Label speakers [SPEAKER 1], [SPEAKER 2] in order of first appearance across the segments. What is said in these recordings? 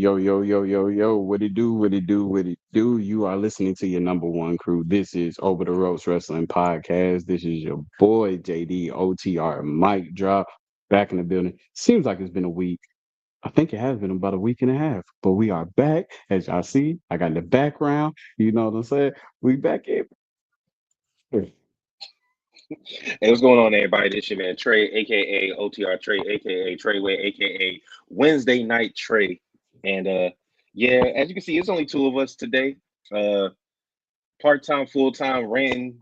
[SPEAKER 1] Yo, yo, yo, yo, yo, what it do, what it do, what it do? You are listening to your number one crew. This is Over the Ropes Wrestling Podcast. This is your boy, JD, OTR, mic drop, back in the building. Seems like it's been a week. I think it has been about a week and a half, but we are back. As y'all see, I got the background. You know what I'm saying? We back in.
[SPEAKER 2] Hey, what's going on, everybody? This your man Trey, aka OTR Trey, aka Treyway, aka Wednesday Night Trey. And yeah, as you can see, it's only two of us today. Uh, Part-time, full-time, ran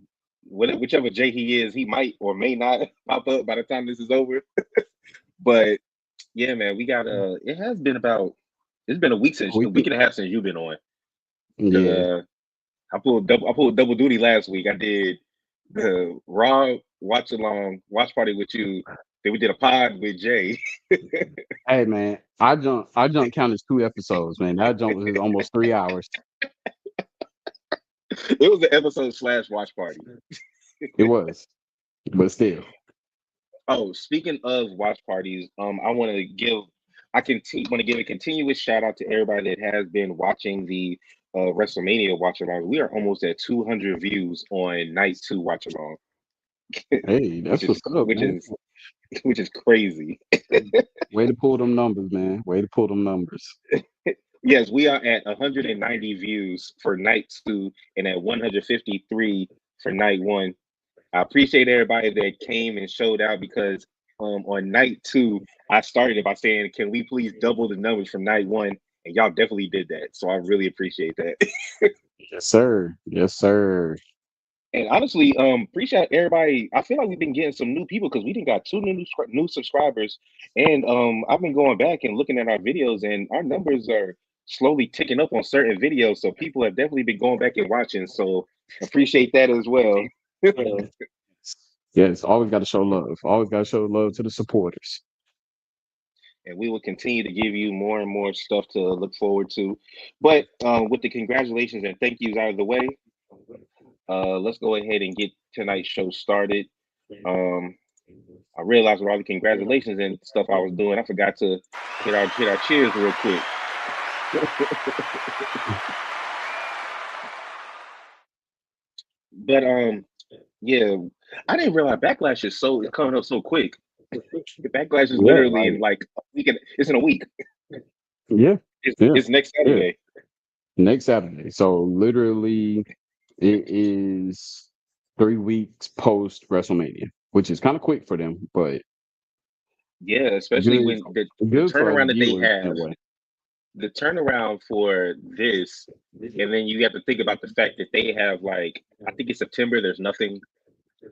[SPEAKER 2] whichever J he is, he might or may not pop up by the time this is over. But yeah, man, we got it has been about it's been a week and a half since you've been on. Because
[SPEAKER 1] Yeah.
[SPEAKER 2] I pulled double duty last week. I did the Raw watch party with you. Then we did a pod with Jay.
[SPEAKER 1] Hey man, I jumped count as 2 episodes, man. That jump was almost 3 hours.
[SPEAKER 2] It was an episode / watch party.
[SPEAKER 1] It was, but still.
[SPEAKER 2] Oh, speaking of watch parties, I want to give a continuous shout out to everybody that has been watching the WrestleMania watch along. We are almost at 200 views on night 2 watch along,
[SPEAKER 1] Hey,
[SPEAKER 2] which
[SPEAKER 1] that's
[SPEAKER 2] is
[SPEAKER 1] what's up,
[SPEAKER 2] which
[SPEAKER 1] man.
[SPEAKER 2] is which is crazy.
[SPEAKER 1] Way to pull them numbers, man. Way to pull them numbers.
[SPEAKER 2] Yes, we are at 190 views for night 2 and at 153 for night 1. I appreciate everybody that came and showed out because on night 2, I started it by saying, can we please double the numbers from night 1? And y'all definitely did that. So I really appreciate that.
[SPEAKER 1] Yes, sir. Yes, sir.
[SPEAKER 2] And honestly, appreciate everybody. I feel like we've been getting some new people because we didn't got two new subscribers. And I've been going back and looking at our videos, and our numbers are slowly ticking up on certain videos. So people have definitely been going back and watching. So appreciate that as well.
[SPEAKER 1] Yes, always got to show love. Always got to show love to the supporters.
[SPEAKER 2] And we will continue to give you more and more stuff to look forward to. But with the congratulations and thank yous out of the way, let's go ahead and get tonight's show started. I realized with all the congratulations and stuff I was doing, I forgot to hit our cheers real quick. But yeah, I didn't realize Backlash is coming up so quick. The Backlash is
[SPEAKER 1] Yeah,
[SPEAKER 2] literally
[SPEAKER 1] like
[SPEAKER 2] in like a week. It's in a week.
[SPEAKER 1] yeah, yeah,
[SPEAKER 2] It's next
[SPEAKER 1] yeah.
[SPEAKER 2] Saturday.
[SPEAKER 1] Next Saturday. So literally, it is 3 weeks post WrestleMania, which is kind of quick for them, but
[SPEAKER 2] Yeah, especially
[SPEAKER 1] good,
[SPEAKER 2] when the
[SPEAKER 1] good for us
[SPEAKER 2] turnaround that they
[SPEAKER 1] viewers in a
[SPEAKER 2] have,
[SPEAKER 1] way.
[SPEAKER 2] the turnaround for this, and then you have to think about the fact that they have like I think in September there's nothing,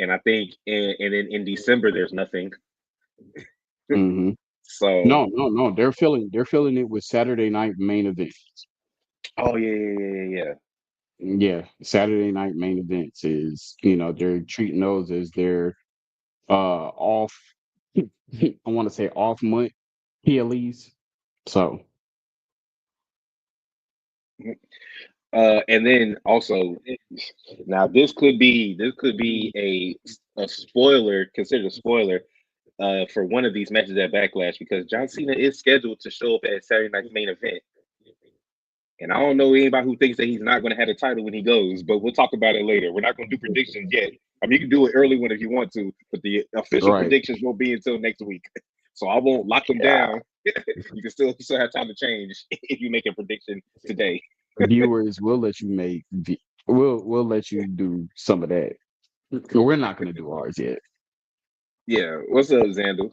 [SPEAKER 2] and I think and then in December there's nothing.
[SPEAKER 1] Hmm.
[SPEAKER 2] So
[SPEAKER 1] No, no, no. They're filling it with Saturday night main events.
[SPEAKER 2] oh yeah.
[SPEAKER 1] Yeah, Saturday night main events is they're treating those as their off. I want to say off month PLEs. So
[SPEAKER 2] And then also now this could be a spoiler, considered a spoiler for one of these matches at Backlash because John Cena is scheduled to show up at Saturday night's main event. And I don't know anybody who thinks that he's not going to have a title when he goes, but we'll talk about it later. We're not going to do predictions yet. I mean, you can do it early one if you want to, but the official
[SPEAKER 1] right,
[SPEAKER 2] predictions won't be until next week. So I won't lock them
[SPEAKER 1] yeah,
[SPEAKER 2] down. You can still have time to change if you make a prediction today.
[SPEAKER 1] viewers will let you we'll let you do some of that. We're not going to do ours yet.
[SPEAKER 2] Yeah. What's up, Xander?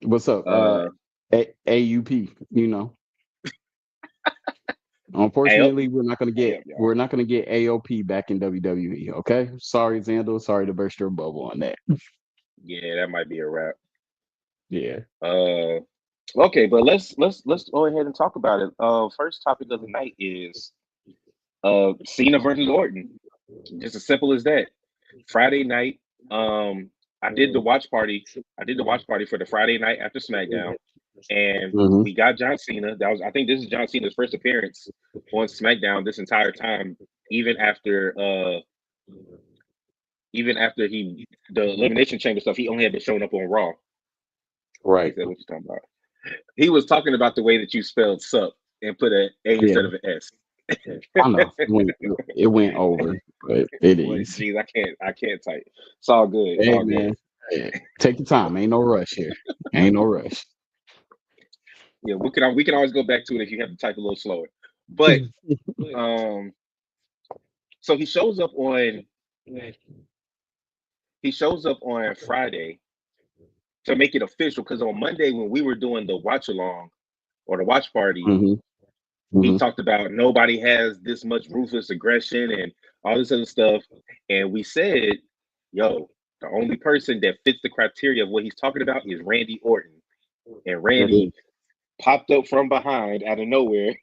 [SPEAKER 1] What's up?
[SPEAKER 2] Uh,
[SPEAKER 1] AUP.
[SPEAKER 2] hey,
[SPEAKER 1] Unfortunately, we're not going to
[SPEAKER 2] hey
[SPEAKER 1] get
[SPEAKER 2] up, y'all.
[SPEAKER 1] we're not going to get AOP back in WWE. Okay, sorry, Xandel. Sorry to burst your bubble on that.
[SPEAKER 2] Yeah, that might be a wrap.
[SPEAKER 1] Yeah.
[SPEAKER 2] Uh, okay, but let's go ahead and talk about it. First topic of the night is Cena versus Orton. Just as simple as that. Friday night. I did the watch party. I did the watch party for the Friday night after SmackDown, and
[SPEAKER 1] Hmm.
[SPEAKER 2] we got John Cena. I think this is John Cena's first appearance on SmackDown this entire time, even after the Elimination Chamber stuff. He only had been showing up on Raw. He
[SPEAKER 1] Right.
[SPEAKER 2] said, "What you talking about?" He was talking about the way that you spelled "sup." and put a A
[SPEAKER 1] Yeah,
[SPEAKER 2] instead of an S.
[SPEAKER 1] I know. It went over, but it
[SPEAKER 2] Boy,
[SPEAKER 1] is.
[SPEAKER 2] geez, I can't type. It's all good. It's
[SPEAKER 1] Hey
[SPEAKER 2] all good.
[SPEAKER 1] man, hey, take your time. Ain't no rush here. Ain't no rush.
[SPEAKER 2] Yeah, we can always go back to it if you have to type a little slower. But um, so he shows up on Friday to make it official because on Monday when we were doing the watch along or the watch party,
[SPEAKER 1] hmm
[SPEAKER 2] he
[SPEAKER 1] hmm
[SPEAKER 2] talked about nobody has this much ruthless aggression and all this other stuff, and we said, "Yo, the only person that fits the criteria of what he's talking about is Randy Orton," and Randy popped up from behind out of nowhere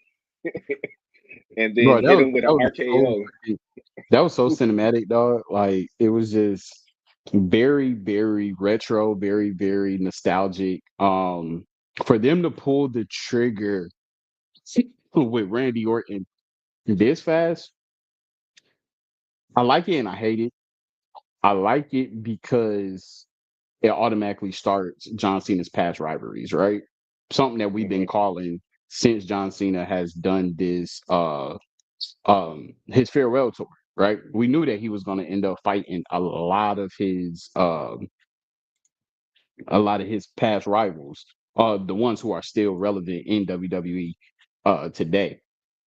[SPEAKER 2] and then
[SPEAKER 1] Bro,
[SPEAKER 2] hit him with an RKO.
[SPEAKER 1] that was so cinematic, dog. Like it was just very, very retro, very, very nostalgic. For them to pull the trigger with Randy Orton this fast, I like it and I hate it. I like it because it automatically starts John Cena's past rivalries, right? Something that we've been
[SPEAKER 2] Hmm.
[SPEAKER 1] calling since John Cena has done this his farewell tour, right? We knew that he was gonna end up fighting a lot of his past rivals, the ones who are still relevant in WWE today.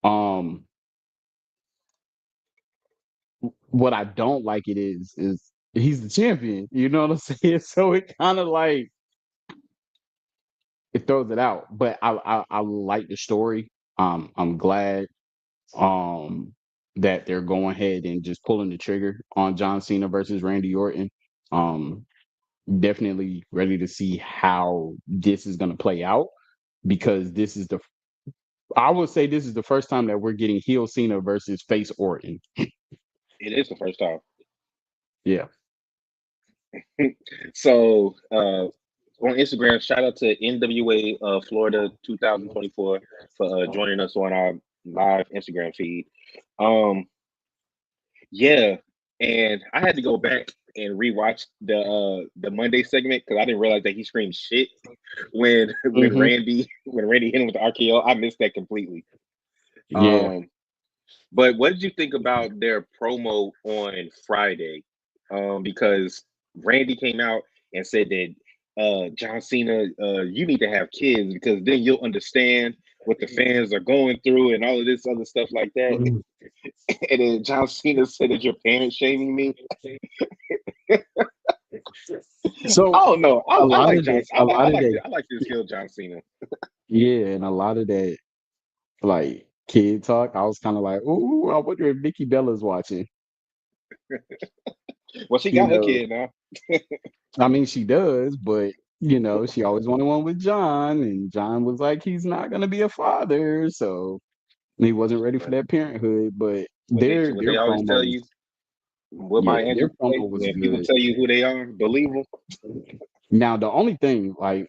[SPEAKER 1] Um what I don't like is he's the champion, you know what I'm saying? So it kind of like it throws it out. But I like the story. I'm glad um that they're going ahead and just pulling the trigger on John Cena versus Randy Orton. Um Definitely ready to see how this is going to play out because I would say this is the first time that we're getting heel Cena versus face Orton.
[SPEAKER 2] It is the first time.
[SPEAKER 1] Yeah.
[SPEAKER 2] So on Instagram, shout out to NWA Florida 2024 for joining us on our live Instagram feed. Um, yeah, and I had to go back and rewatch the Monday segment because I didn't realize that he screamed shit when when
[SPEAKER 1] hmm
[SPEAKER 2] Randy hit him with the RKO. I missed that completely.
[SPEAKER 1] Yeah.
[SPEAKER 2] Um, but what did you think about their promo on Friday? Because Randy came out and said that John Cena, you need to have kids because then you'll understand what the fans are going through and all of this other stuff like that.
[SPEAKER 1] Mhm.
[SPEAKER 2] And then John Cena said that your parents shaming me.
[SPEAKER 1] So
[SPEAKER 2] I don't know. I,
[SPEAKER 1] a
[SPEAKER 2] I
[SPEAKER 1] lot
[SPEAKER 2] like
[SPEAKER 1] of
[SPEAKER 2] John.
[SPEAKER 1] that, a lot of that,
[SPEAKER 2] I like this heel John Cena.
[SPEAKER 1] yeah, and a lot of that, like kid talk. I was kind of like, ooh, I wonder if Vicky Bella's watching.
[SPEAKER 2] Well, she
[SPEAKER 1] You
[SPEAKER 2] got her
[SPEAKER 1] know,
[SPEAKER 2] kid now.
[SPEAKER 1] I mean, she does, but she always wanted one with John, and John was like, he's not gonna be a father, so he wasn't ready for that parenthood. But
[SPEAKER 2] What
[SPEAKER 1] their
[SPEAKER 2] they always
[SPEAKER 1] promo
[SPEAKER 2] tell
[SPEAKER 1] was,
[SPEAKER 2] you. What
[SPEAKER 1] yeah,
[SPEAKER 2] my
[SPEAKER 1] their
[SPEAKER 2] Andrew say?
[SPEAKER 1] promo was
[SPEAKER 2] When people
[SPEAKER 1] good.
[SPEAKER 2] tell you who they are, believe them.
[SPEAKER 1] Now, the only thing, like,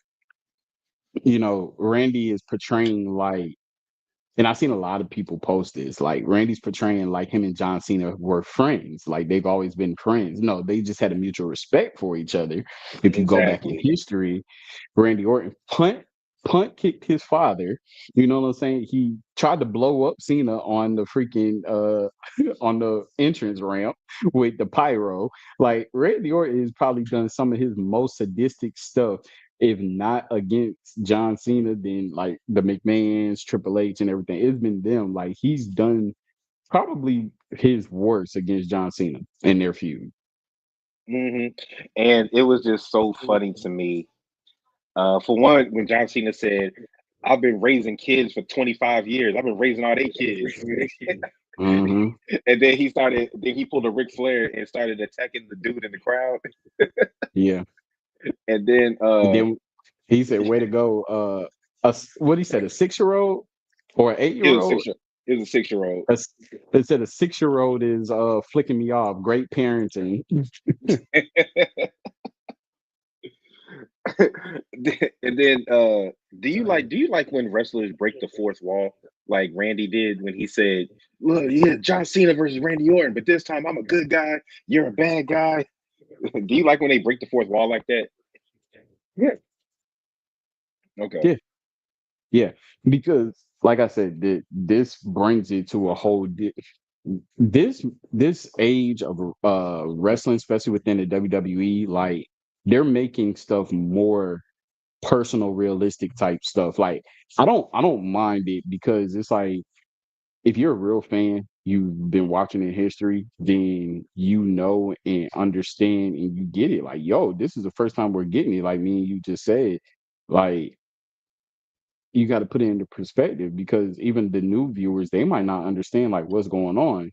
[SPEAKER 1] Randy is portraying like, and I've seen a lot of people post this, like Randy's portraying like him and John Cena were friends, like they've always been friends. No, they just had a mutual respect for each other. If you go back in
[SPEAKER 2] Exactly.
[SPEAKER 1] history, Randy Orton punt kicked his father. You know what I'm saying? He tried to blow up Cena on the freaking on the entrance ramp with the pyro. Like Randy Orton has probably done some of his most sadistic stuff. If not against John Cena, then like the McMahons, Triple H, and everything. It's been them. Like he's done probably his worst against John Cena in their feud.
[SPEAKER 2] Hmm. And it was just so funny to me. For one, when John Cena said, "I've been raising kids for 25 years. I've been raising all their kids,"
[SPEAKER 1] hmm
[SPEAKER 2] and then he pulled a Ric Flair and started attacking the dude in the crowd.
[SPEAKER 1] Yeah.
[SPEAKER 2] And then
[SPEAKER 1] And then he said, "Way to go!" What he said, a 6-year-old or an eight
[SPEAKER 2] it
[SPEAKER 1] year
[SPEAKER 2] was
[SPEAKER 1] old.
[SPEAKER 2] it was a 6 year old.
[SPEAKER 1] They said a 6-year-old is flicking me off. Great parenting.
[SPEAKER 2] And then do you like when wrestlers break the fourth wall like Randy did when he said, "Look, yeah, John Cena versus Randy Orton, but this time I'm a good guy, you're a bad guy." Do you like when they break the fourth wall like that?
[SPEAKER 1] Yeah,
[SPEAKER 2] Okay.
[SPEAKER 1] yeah, yeah. Because like I said, this brings it to a whole this this age of wrestling, especially within the WWE, like they're making stuff more personal, realistic type stuff. Like I don't mind it because it's like if you're a real fan, you've been watching in history, then you know and understand and you get it. Like, yo, this is the first time we're getting it. Like me and you just said, like you got to put it into perspective because even the new viewers, they might not understand like what's going on,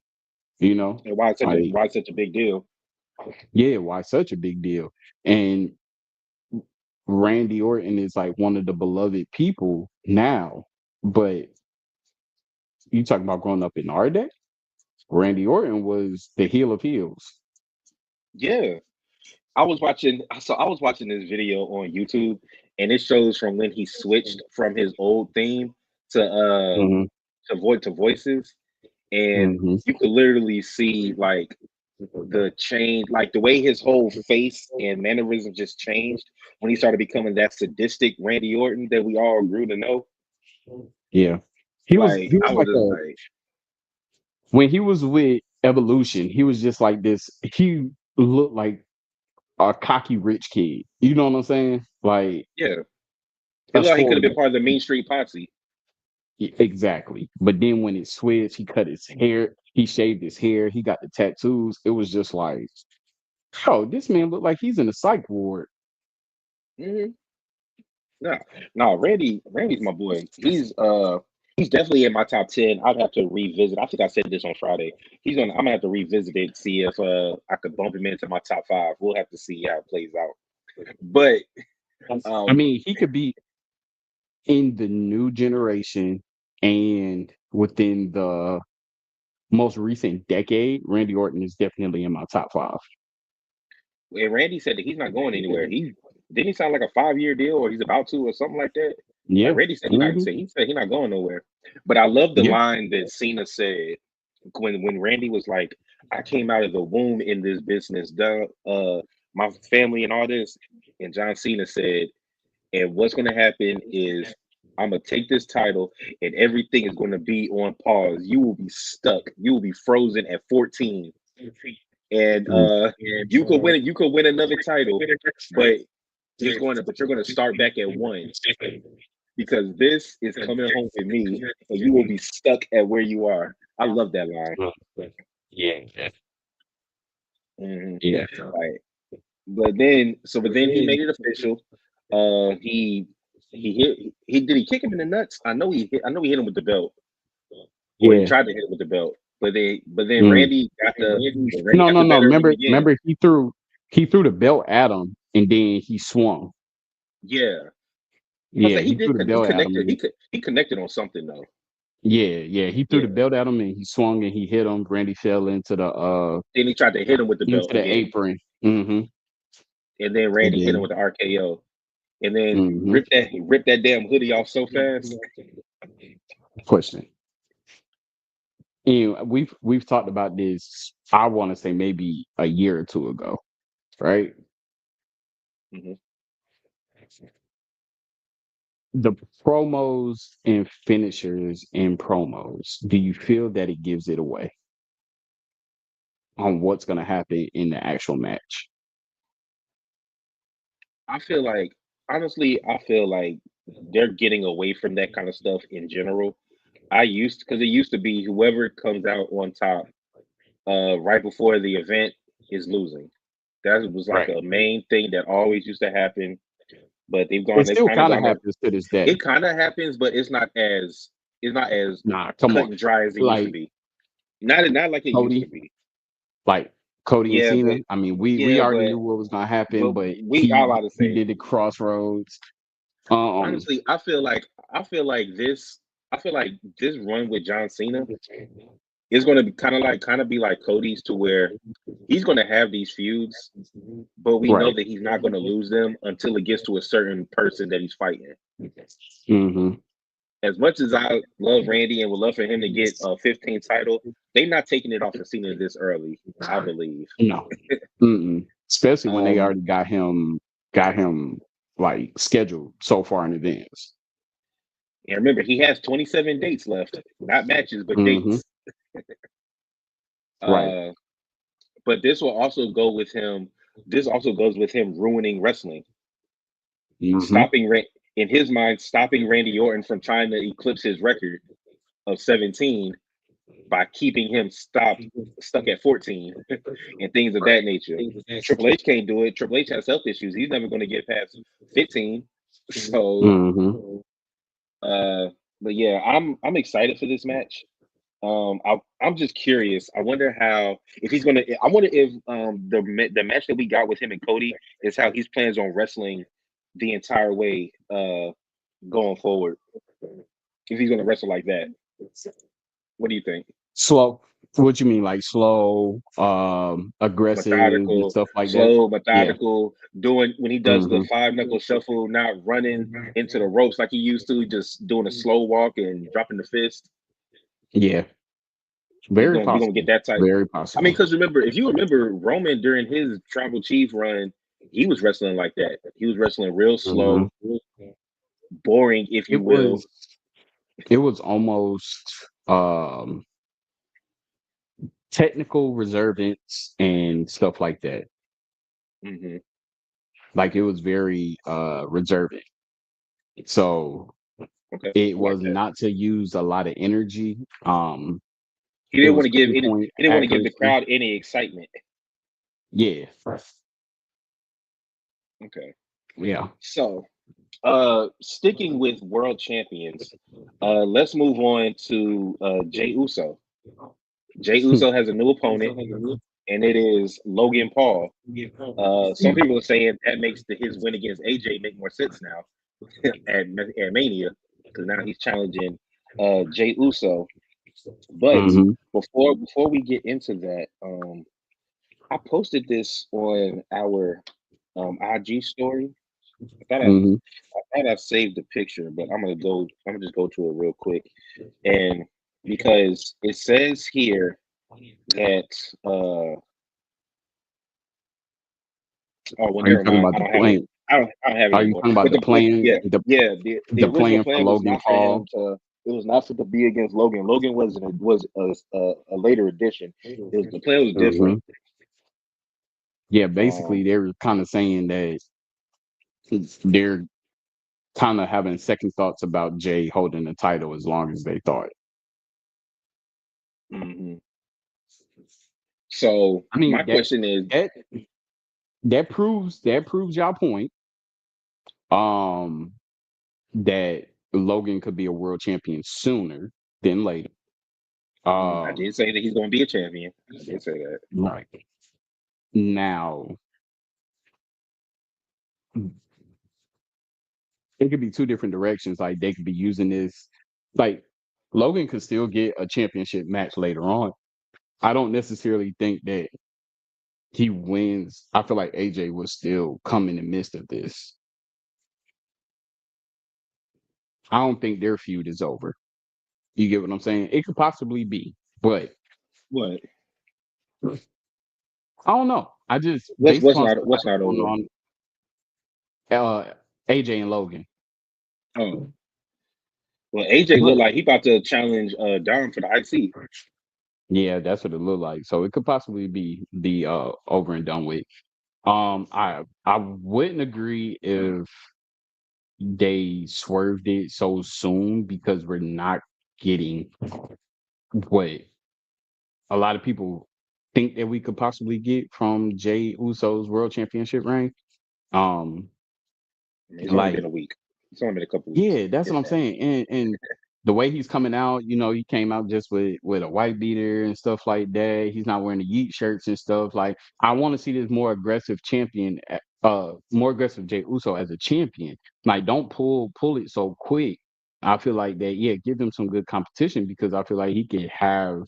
[SPEAKER 1] you know?
[SPEAKER 2] And why it's such a
[SPEAKER 1] Like,
[SPEAKER 2] why it's such a big deal?
[SPEAKER 1] yeah, why such a big deal? And Randy Orton is like one of the beloved people now, but you talking about growing up in our day? Randy Orton was the heel of heels.
[SPEAKER 2] Yeah. I was watching this video on YouTube, and it shows from when he switched from his old theme to
[SPEAKER 1] Hmm.
[SPEAKER 2] voices, and
[SPEAKER 1] Hmm.
[SPEAKER 2] you could literally see like the change, like the way his whole face and mannerism just changed when he started becoming that sadistic Randy Orton that we all grew to know.
[SPEAKER 1] Yeah,
[SPEAKER 2] Like
[SPEAKER 1] he
[SPEAKER 2] I
[SPEAKER 1] was
[SPEAKER 2] was
[SPEAKER 1] like
[SPEAKER 2] just
[SPEAKER 1] a
[SPEAKER 2] like,
[SPEAKER 1] when he was with Evolution, he was just like this. He looked like a cocky rich kid. You know what I'm saying? Like
[SPEAKER 2] yeah, it
[SPEAKER 1] a
[SPEAKER 2] looked like he could have
[SPEAKER 1] spoiled
[SPEAKER 2] been
[SPEAKER 1] brat.
[SPEAKER 2] part of the Mean Street Posse.
[SPEAKER 1] Exactly. But then when it switched, he cut his hair, he shaved his hair, he got the tattoos. It was just like, oh, this man looked like he's in a psych ward.
[SPEAKER 2] Hmm. No, no, Randy's my boy. He's definitely in my top 10. I'd have to revisit. I think I said this on Friday. I'm gonna have to revisit it, see if I could bump him into my top five. We'll have to see how it plays out. But
[SPEAKER 1] I
[SPEAKER 2] um
[SPEAKER 1] mean, he could be in the new generation and within the most recent decade, Randy Orton is definitely in my top five.
[SPEAKER 2] and Randy said that he's not going anywhere. He didn't he sound like a 5 year deal or he's about to or something like that. Like
[SPEAKER 1] Yeah.
[SPEAKER 2] Randy said
[SPEAKER 1] Hmm.
[SPEAKER 2] he said he's not going nowhere. But I love the
[SPEAKER 1] Yeah.
[SPEAKER 2] line that Cena said when Randy was like, I came out of the womb in this business, done my family and all this. And John Cena said, and what's gonna happen is I'm gonna take this title and everything is gonna be on pause. You will be stuck. You will be frozen at 14. And
[SPEAKER 1] Mm.
[SPEAKER 2] you could win another title, but you're gonna start back at one because this is coming home with me and you will be stuck at where you are. I love that line.
[SPEAKER 1] Yeah.
[SPEAKER 2] Mhm.
[SPEAKER 1] Yeah.
[SPEAKER 2] Like, but then he made it official. He he kick him in the nuts. I know he hit him with the belt, or he
[SPEAKER 1] Yeah.
[SPEAKER 2] tried to hit him with the belt. But then
[SPEAKER 1] Mm.
[SPEAKER 2] Randy
[SPEAKER 1] No,
[SPEAKER 2] got
[SPEAKER 1] no,
[SPEAKER 2] the
[SPEAKER 1] no.
[SPEAKER 2] better of him
[SPEAKER 1] Remember,
[SPEAKER 2] again.
[SPEAKER 1] he threw the belt at him and then he swung.
[SPEAKER 2] Yeah, I
[SPEAKER 1] Yeah,
[SPEAKER 2] say
[SPEAKER 1] he threw the
[SPEAKER 2] he
[SPEAKER 1] belt at him.
[SPEAKER 2] connected he connected on something though.
[SPEAKER 1] Yeah, yeah. He threw the
[SPEAKER 2] Yeah.
[SPEAKER 1] belt at him and he swung and he hit him. Randy fell
[SPEAKER 2] Then he tried to hit him with the
[SPEAKER 1] into
[SPEAKER 2] belt
[SPEAKER 1] the
[SPEAKER 2] again,
[SPEAKER 1] apron. Mm-hmm.
[SPEAKER 2] and then
[SPEAKER 1] And
[SPEAKER 2] Randy hit him
[SPEAKER 1] then
[SPEAKER 2] with the RKO, and then
[SPEAKER 1] mm-hmm.
[SPEAKER 2] he ripped that damn hoodie off so fast.
[SPEAKER 1] Question. And we've talked about this, I want to say maybe a year or two ago, right?
[SPEAKER 2] Hmm.
[SPEAKER 1] The promos and finishers in promos, do you feel that it gives it away on what's going to happen in the actual match?
[SPEAKER 2] I feel like honestly, I feel like they're getting away from that kind of stuff in general. I used because it used to be whoever comes out on top right before the event is losing. That was like
[SPEAKER 1] Right.
[SPEAKER 2] a main thing that always used to happen, but
[SPEAKER 1] It
[SPEAKER 2] they've
[SPEAKER 1] still
[SPEAKER 2] kind of
[SPEAKER 1] kind of
[SPEAKER 2] gone to
[SPEAKER 1] happens to this day.
[SPEAKER 2] it kind of happens, but it's not as
[SPEAKER 1] Nah, come
[SPEAKER 2] cut
[SPEAKER 1] on.
[SPEAKER 2] and dry as it used to
[SPEAKER 1] Like
[SPEAKER 2] be. Not like it used to
[SPEAKER 1] Cody,
[SPEAKER 2] be.
[SPEAKER 1] like Cody and
[SPEAKER 2] Yeah,
[SPEAKER 1] Cena.
[SPEAKER 2] but
[SPEAKER 1] I mean, we
[SPEAKER 2] yeah,
[SPEAKER 1] already knew what was gonna happen,
[SPEAKER 2] but
[SPEAKER 1] but
[SPEAKER 2] we all about to
[SPEAKER 1] he
[SPEAKER 2] say
[SPEAKER 1] did the crossroads. Um,
[SPEAKER 2] honestly, I feel like I feel like this run with John Cena is going to be kind of be like Cody's to where he's going to have these feuds, but we know
[SPEAKER 1] right.
[SPEAKER 2] that he's not going to lose them until it gets to a certain person that he's fighting.
[SPEAKER 1] Hmm.
[SPEAKER 2] As much as I love Randy and would love for him to get a 15 title, they're not taking it off of Cena this early, I believe.
[SPEAKER 1] No. Mm-mm. Especially when they
[SPEAKER 2] Um,
[SPEAKER 1] already got him like scheduled so far in advance.
[SPEAKER 2] And remember, he has 27 dates left, not matches, but
[SPEAKER 1] Mm-hmm.
[SPEAKER 2] dates.
[SPEAKER 1] Right.
[SPEAKER 2] Uh, but this will also go with him. This also goes with him ruining wrestling,
[SPEAKER 1] Mm-hmm.
[SPEAKER 2] stopping in his mind, stopping Randy Orton from trying to eclipse his record of 17 by keeping him stuck at 14 and things of that nature. Triple H can't do it. Triple H has health issues. He's never going to get past 15. So,
[SPEAKER 1] Mm-hmm.
[SPEAKER 2] uh, but yeah, I'm excited for this match. I'm just curious. I wonder how if he's gonna. I wonder if the match that we got with him and Cody is how he's plans on wrestling the entire way going forward. If he's gonna wrestle like that, what do you think?
[SPEAKER 1] Slow. What you mean, like slow, aggressive and
[SPEAKER 2] Methodical,
[SPEAKER 1] stuff like that?
[SPEAKER 2] slow,
[SPEAKER 1] Yeah.
[SPEAKER 2] methodical. Doing when he does the
[SPEAKER 1] Mm-hmm.
[SPEAKER 2] five knuckle shuffle, not running into the ropes like he used to, just doing a slow walk and dropping the fist.
[SPEAKER 1] Yeah.
[SPEAKER 2] He's
[SPEAKER 1] Very
[SPEAKER 2] gonna we're gonna
[SPEAKER 1] possible.
[SPEAKER 2] get that type.
[SPEAKER 1] Very
[SPEAKER 2] I mean,
[SPEAKER 1] possible.
[SPEAKER 2] because remember, if you remember Roman during his tribal chief run, he was wrestling like that. He was wrestling real
[SPEAKER 1] Mm-hmm.
[SPEAKER 2] slow, boring, if you
[SPEAKER 1] It
[SPEAKER 2] will.
[SPEAKER 1] was it was almost technical reservance and stuff like that.
[SPEAKER 2] Hmm.
[SPEAKER 1] Like it was very reservant. So
[SPEAKER 2] Okay,
[SPEAKER 1] it
[SPEAKER 2] I like
[SPEAKER 1] was
[SPEAKER 2] that.
[SPEAKER 1] not to use a lot of energy.
[SPEAKER 2] He
[SPEAKER 1] It
[SPEAKER 2] didn't want
[SPEAKER 1] was
[SPEAKER 2] to give any.
[SPEAKER 1] pinpoint
[SPEAKER 2] He didn't want to give the
[SPEAKER 1] accuracy.
[SPEAKER 2] crowd any excitement.
[SPEAKER 1] Yeah.
[SPEAKER 2] Okay,
[SPEAKER 1] Yeah.
[SPEAKER 2] so sticking with world champions, let's move on to Jay Uso. Jay Uso has a new opponent, and it is Logan Paul. Some people are saying that makes his win against AJ make more sense now at Mania because now he's challenging Jay Uso. But
[SPEAKER 1] Mm-hmm.
[SPEAKER 2] before we get into that, I posted this on our IG story. I thought I,
[SPEAKER 1] Mm-hmm.
[SPEAKER 2] I thought I saved the picture, but I'm gonna go. I'm gonna just go to it real quick, and because it says here that oh well,
[SPEAKER 1] Are you
[SPEAKER 2] never
[SPEAKER 1] talking
[SPEAKER 2] mind.
[SPEAKER 1] about
[SPEAKER 2] I
[SPEAKER 1] the
[SPEAKER 2] don't have it.
[SPEAKER 1] plan?
[SPEAKER 2] I don't have it
[SPEAKER 1] Are you
[SPEAKER 2] anymore.
[SPEAKER 1] talking about
[SPEAKER 2] But
[SPEAKER 1] the
[SPEAKER 2] but
[SPEAKER 1] plan?
[SPEAKER 2] yeah, yeah. The
[SPEAKER 1] The
[SPEAKER 2] original
[SPEAKER 1] plan for
[SPEAKER 2] plan was
[SPEAKER 1] Logan
[SPEAKER 2] not for
[SPEAKER 1] Paul?
[SPEAKER 2] him to. It was not for to be against Logan. Logan was a later addition. It was the plan was
[SPEAKER 1] Mm-hmm.
[SPEAKER 2] different.
[SPEAKER 1] Yeah,
[SPEAKER 2] Um,
[SPEAKER 1] basically they were kind of saying that they're kind of having second thoughts about Jay holding the title as long as they thought.
[SPEAKER 2] mhm. So
[SPEAKER 1] I
[SPEAKER 2] my
[SPEAKER 1] mean
[SPEAKER 2] question is,
[SPEAKER 1] that that proves y'all point. Um, that Logan could be a world champion sooner than later.
[SPEAKER 2] I
[SPEAKER 1] Um,
[SPEAKER 2] did say that he's going to be a champion. I did say that.
[SPEAKER 1] right now it could be two different directions. Like they could be using this. Like Logan could still get a championship match later on. I don't necessarily think that he wins. I feel like AJ will still come in the midst of this. I don't think their feud is over. You get what I'm saying? It could possibly be, but
[SPEAKER 2] What?
[SPEAKER 1] I don't know. I just
[SPEAKER 2] What's
[SPEAKER 1] based
[SPEAKER 2] what's
[SPEAKER 1] upon
[SPEAKER 2] not
[SPEAKER 1] stuff
[SPEAKER 2] what's
[SPEAKER 1] that's
[SPEAKER 2] not
[SPEAKER 1] going
[SPEAKER 2] over?
[SPEAKER 1] on, AJ and Logan.
[SPEAKER 2] Oh, well, AJ
[SPEAKER 1] But
[SPEAKER 2] looked like he about to challenge Dom for the IC.
[SPEAKER 1] yeah, that's what it looked like. So it could possibly be over and done with. I wouldn't agree if they swerved it so soon because we're not getting what a lot of people think that we could possibly get from Jay Uso's world championship reign. Um,
[SPEAKER 2] I mean, it's only been
[SPEAKER 1] like
[SPEAKER 2] a week. It's only been a couple weeks,
[SPEAKER 1] yeah, that's what
[SPEAKER 2] if
[SPEAKER 1] I'm
[SPEAKER 2] that.
[SPEAKER 1] saying. And the way he's coming out, he came out just with a white beater and stuff like that. He's not wearing the Yeet shirts and stuff. Like I want to see this more aggressive champion, more aggressive Jay Uso as a champion. Like don't pull it so quick. I feel like that. Yeah, give him some good competition because I feel like he could have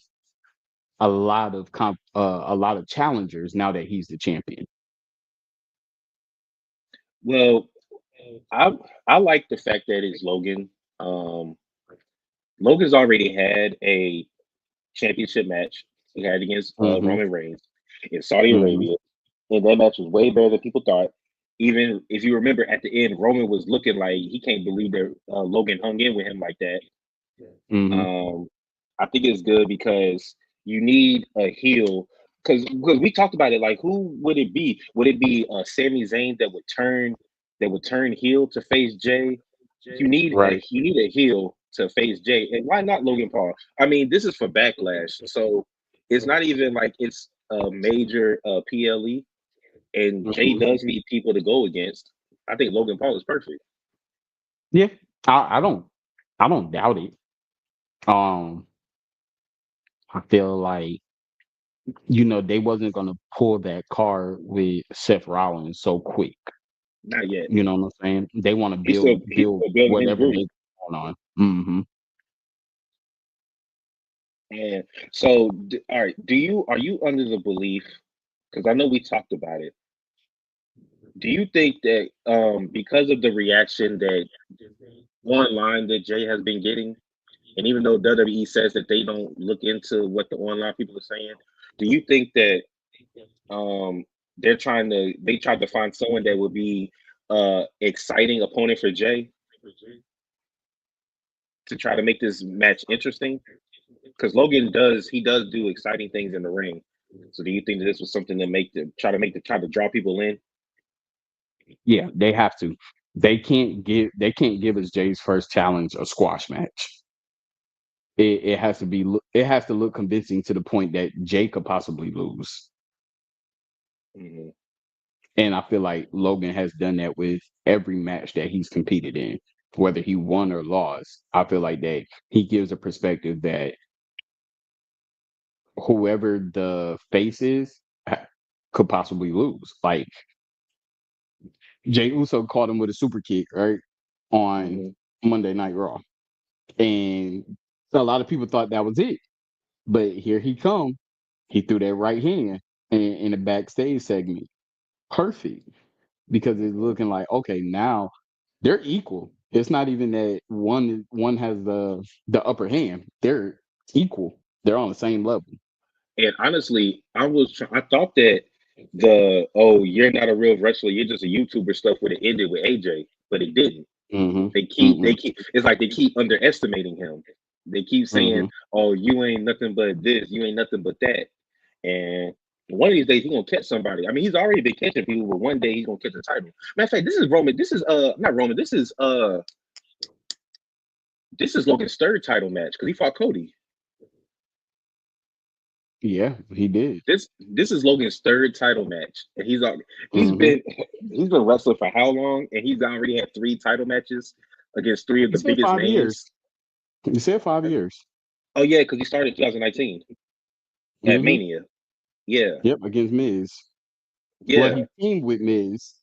[SPEAKER 1] a lot of challengers now that he's the champion.
[SPEAKER 2] Well, I I like the fact that it's Logan. Um, Logan's already had a championship match. He had against
[SPEAKER 1] Hmm.
[SPEAKER 2] Roman Reigns in Saudi
[SPEAKER 1] Hmm.
[SPEAKER 2] Arabia, and that match was way better than people thought. Even if you remember at the end, Roman was looking like he can't believe that Logan hung in with him like that.
[SPEAKER 1] Hmm.
[SPEAKER 2] Um, I think it's good because you need a heel. Because we talked about it, like who would it be? Would it be Sami Zayn that would turn heel to face Jay?
[SPEAKER 1] Right.
[SPEAKER 2] You need a heel to face Jay, and why not Logan Paul? I mean, this is for Backlash, so it's not even like it's a major PLE, and Jay
[SPEAKER 1] Hmm.
[SPEAKER 2] does need people to go against. I think Logan Paul is perfect.
[SPEAKER 1] Yeah. I don't doubt it. Um, I feel like they wasn't gonna pull that card with Seth Rollins so quick.
[SPEAKER 2] Not yet.
[SPEAKER 1] You know what I'm saying? They want to
[SPEAKER 2] He's
[SPEAKER 1] build
[SPEAKER 2] still building his
[SPEAKER 1] whatever
[SPEAKER 2] group.
[SPEAKER 1] they going on. Hmm.
[SPEAKER 2] And so, all right, are you under the belief? Because I know we talked about it. Do you think that because of the reaction that online that Jay has been getting, and even though WWE says that they don't look into what the online people are saying, do you think that um they tried to find someone that would be exciting opponent for Jay to try to make this match interesting? Because Logan does do exciting things in the ring. So do you think that this was something to try to draw people in?
[SPEAKER 1] Yeah, they have to. They can't give us Jay's first challenge a squash match. It has to look convincing to the point that Jay could possibly lose.
[SPEAKER 2] Hmm.
[SPEAKER 1] And I feel like Logan has done that with every match that he's competed in, whether he won or lost. I feel like that he gives a perspective that whoever the face is could possibly lose. Like Jay Uso caught him with a super kick, right? On
[SPEAKER 2] Hmm.
[SPEAKER 1] Monday Night Raw. And so a lot of people thought that was it. But here he come. He threw that right hand in the backstage segment. Perfect. Because it's
[SPEAKER 2] Hmm.
[SPEAKER 1] looking like, okay, now they're equal. It's not even that one has the upper hand. They're equal. They're on the same level.
[SPEAKER 2] And honestly, I thought that the oh you're not a real wrestler, you're just a YouTuber stuff would have ended with AJ, but it didn't.
[SPEAKER 1] Hmm.
[SPEAKER 2] They
[SPEAKER 1] Hmm.
[SPEAKER 2] keep it's like they keep underestimating him. They keep saying,
[SPEAKER 1] Hmm.
[SPEAKER 2] "Oh, you ain't nothing but this, you ain't nothing but that," and one of these days he's gonna catch somebody. I mean, he's already been catching people, but one day he's gonna catch a title. Matter of fact, this is Roman. This is not Roman. This is Logan's third title match because he fought Cody.
[SPEAKER 1] Yeah, he did.
[SPEAKER 2] This is Logan's third title match, and he's
[SPEAKER 1] Hmm.
[SPEAKER 2] been he's been wrestling for how long? And he's already had three title matches against three of
[SPEAKER 1] He
[SPEAKER 2] the
[SPEAKER 1] said
[SPEAKER 2] biggest
[SPEAKER 1] 5 years.
[SPEAKER 2] names.
[SPEAKER 1] He said 5 years.
[SPEAKER 2] Oh yeah, because he started 2019 at
[SPEAKER 1] Hmm.
[SPEAKER 2] Mania. Yeah,
[SPEAKER 1] Yep, against Miz. Well,
[SPEAKER 2] yeah,
[SPEAKER 1] he teamed with Miz,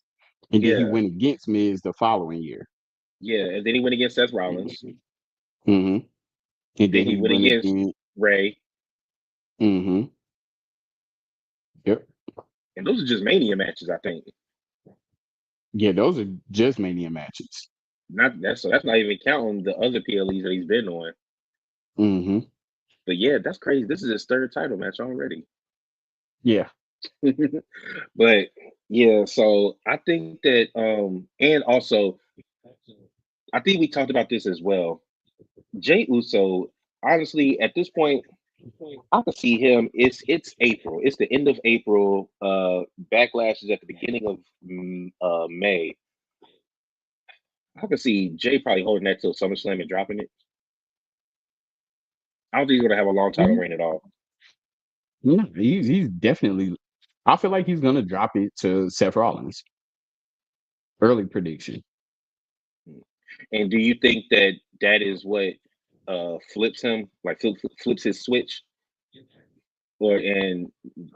[SPEAKER 1] and then he
[SPEAKER 2] yeah,
[SPEAKER 1] went against Miz the following year.
[SPEAKER 2] yeah. And then he went against Seth Rollins.
[SPEAKER 1] Hmm. And then
[SPEAKER 2] Then he
[SPEAKER 1] he
[SPEAKER 2] went
[SPEAKER 1] went
[SPEAKER 2] against
[SPEAKER 1] again.
[SPEAKER 2] Ray,
[SPEAKER 1] Hmm. Yep.
[SPEAKER 2] and those are just Mania matches, I think.
[SPEAKER 1] Yeah, those are just Mania matches.
[SPEAKER 2] Not that's so that's not even counting the other PLEs that he's been on.
[SPEAKER 1] Hmm.
[SPEAKER 2] But yeah, that's crazy. This is his third title match already.
[SPEAKER 1] Yeah.
[SPEAKER 2] But yeah, so I think that and also I think we talked about this as well. Jay Uso, honestly, at this point, I can see him. It's April. It's the end of April. Backlash is at the beginning of May. I can see Jay probably holding that till SummerSlam and dropping it. I don't think he's gonna have a long title
[SPEAKER 1] Mhm.
[SPEAKER 2] reign at all.
[SPEAKER 1] Yeah, he's definitely. I feel like he's gonna drop it to Seth Rollins. Early prediction.
[SPEAKER 2] And do you think that that is what flips him, like flips his switch, or and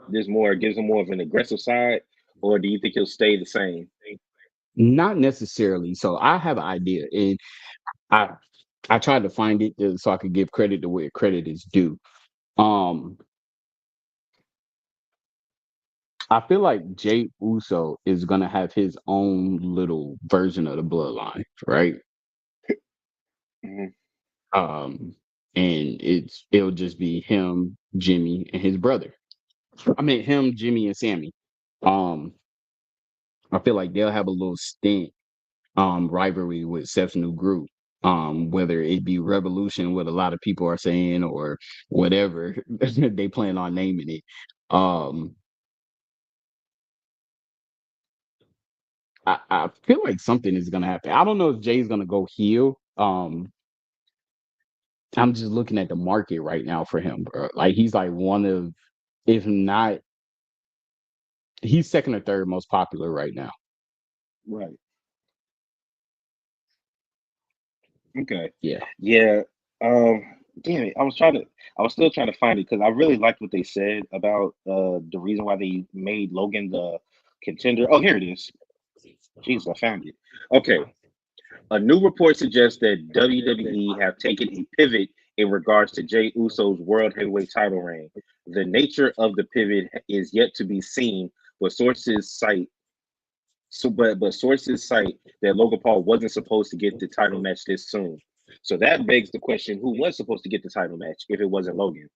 [SPEAKER 2] there's more gives him more of an aggressive side, or do you think he'll stay the same?
[SPEAKER 1] Not necessarily. So I have an idea, and I I tried to find it so I could give credit to where credit is due. Um, I feel like Jay Uso is gonna have his own little version of the bloodline, right?
[SPEAKER 2] Mhm.
[SPEAKER 1] Um, and it'll just be him, Jimmy, and his brother. I mean him, Jimmy, and Sammy. Um, I feel like they'll have a little stint rivalry with Seth's new group. Whether it be Revolution, what a lot of people are saying, or whatever they plan on naming it. Um, I feel like something is gonna happen. I don't know if Jay's gonna go heel. I'm just looking at the market right now for him, bro. Like he's like one of, if not, he's second or third most popular right now.
[SPEAKER 2] Right. Okay.
[SPEAKER 1] Yeah.
[SPEAKER 2] Yeah. Um. Damn it. I was still trying to find it because I really liked what they said about the reason why they made Logan the contender. Oh, here it is. Jesus, I found it. Okay. A new report suggests that WWE have taken a pivot in regards to Jey Uso's World Heavyweight title reign. The nature of the pivot is yet to be seen, but sources cite that Logan Paul wasn't supposed to get the title match this soon. So that begs the question: who was supposed to get the title match if it wasn't Logan?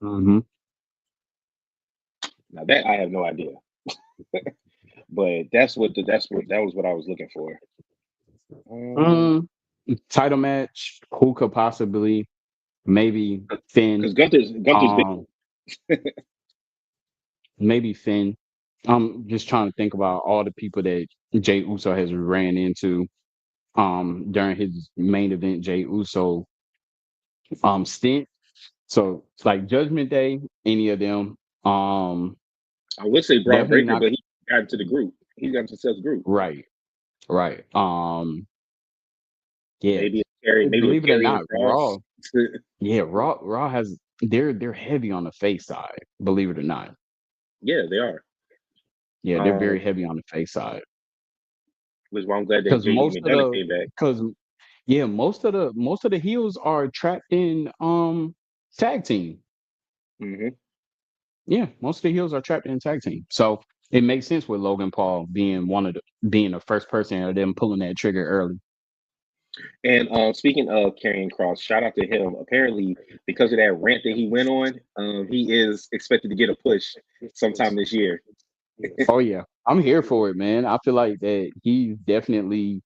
[SPEAKER 1] Hmm.
[SPEAKER 2] Now that I have no idea, but that was what I was looking for.
[SPEAKER 1] Um, title match. Who could possibly? Maybe Finn.
[SPEAKER 2] Because Gunther's big.
[SPEAKER 1] Um, maybe Finn. I'm just trying to think about all the people that Jay Uso has ran into during his main event Jay Uso stint. So it's like Judgment Day, any of them. Um
[SPEAKER 2] I would say Braun
[SPEAKER 1] Definitely
[SPEAKER 2] Breaker,
[SPEAKER 1] not
[SPEAKER 2] but he got into the group. He got into Seth's group.
[SPEAKER 1] right, right. Yeah.
[SPEAKER 2] Maybe a carry, maybe a
[SPEAKER 1] Believe it or
[SPEAKER 2] carrying
[SPEAKER 1] not, Raw,
[SPEAKER 2] cross.
[SPEAKER 1] yeah, Raw has they're heavy on the face side, believe it or not.
[SPEAKER 2] Yeah, they are.
[SPEAKER 1] Yeah, they're very
[SPEAKER 2] Um,
[SPEAKER 1] heavy on the face side.
[SPEAKER 2] which is why I'm glad that
[SPEAKER 1] Because
[SPEAKER 2] JD
[SPEAKER 1] most of
[SPEAKER 2] McDonough
[SPEAKER 1] the
[SPEAKER 2] came back.
[SPEAKER 1] because yeah, most of the heels are trapped in tag team.
[SPEAKER 2] Hmm.
[SPEAKER 1] Yeah, most of the heels are trapped in tag team. So it makes sense with Logan Paul being the first person of them pulling that trigger early.
[SPEAKER 2] And speaking of carrying cross, shout out to him. Apparently, because of that rant that he went on, he is expected to get a push sometime this year.
[SPEAKER 1] Oh yeah. I'm here for it, man. I feel like that he's definitely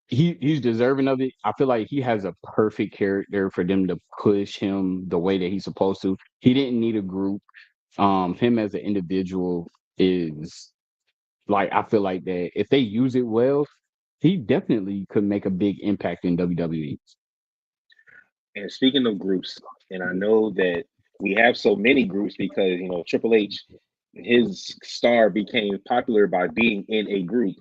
[SPEAKER 1] he's deserving of it. I feel like he has a perfect character for them to push him the way that he's supposed to. He didn't need a group. Him as an individual is like I feel like that if they use it well, he definitely could make a big impact in WWE.
[SPEAKER 2] And speaking of groups, and I know that we have so many groups because Triple H, his star became popular by being in a group.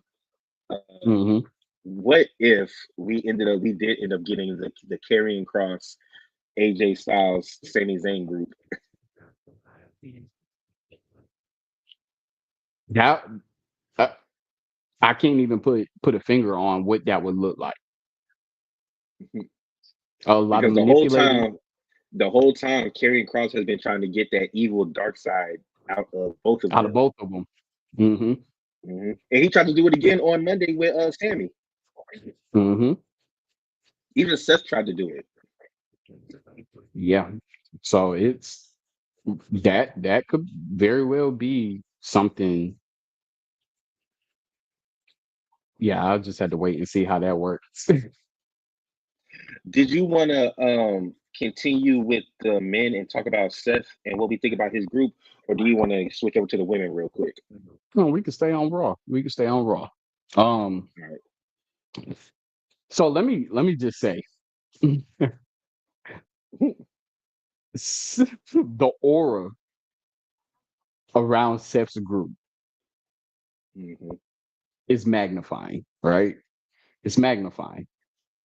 [SPEAKER 2] Uh,
[SPEAKER 1] Hmm.
[SPEAKER 2] what if we did end up getting the carrying cross AJ Styles Sami Zayn group?
[SPEAKER 1] That uh, I can't even put a finger on what that would look like. A lot of
[SPEAKER 2] Because
[SPEAKER 1] manipulating
[SPEAKER 2] the whole time, Karrion Cross has been trying to get that evil dark side out of both of
[SPEAKER 1] out of
[SPEAKER 2] them.
[SPEAKER 1] both of them. Hmm.
[SPEAKER 2] And he tried to do it again on Monday with Sammy.
[SPEAKER 1] Hmm.
[SPEAKER 2] Even Seth tried to do it.
[SPEAKER 1] Yeah. So it's that could very well be something. Yeah, I'll just have to wait and see how that works.
[SPEAKER 2] Did you want to continue with the men and talk about Seth and what we think about his group, or do you want to switch over to the women real quick?
[SPEAKER 1] No, we can stay on Raw. We can stay on Raw. Um,
[SPEAKER 2] All right.
[SPEAKER 1] so let me just say the aura around Seth's group
[SPEAKER 2] Hmm.
[SPEAKER 1] is magnifying, right? It's magnifying.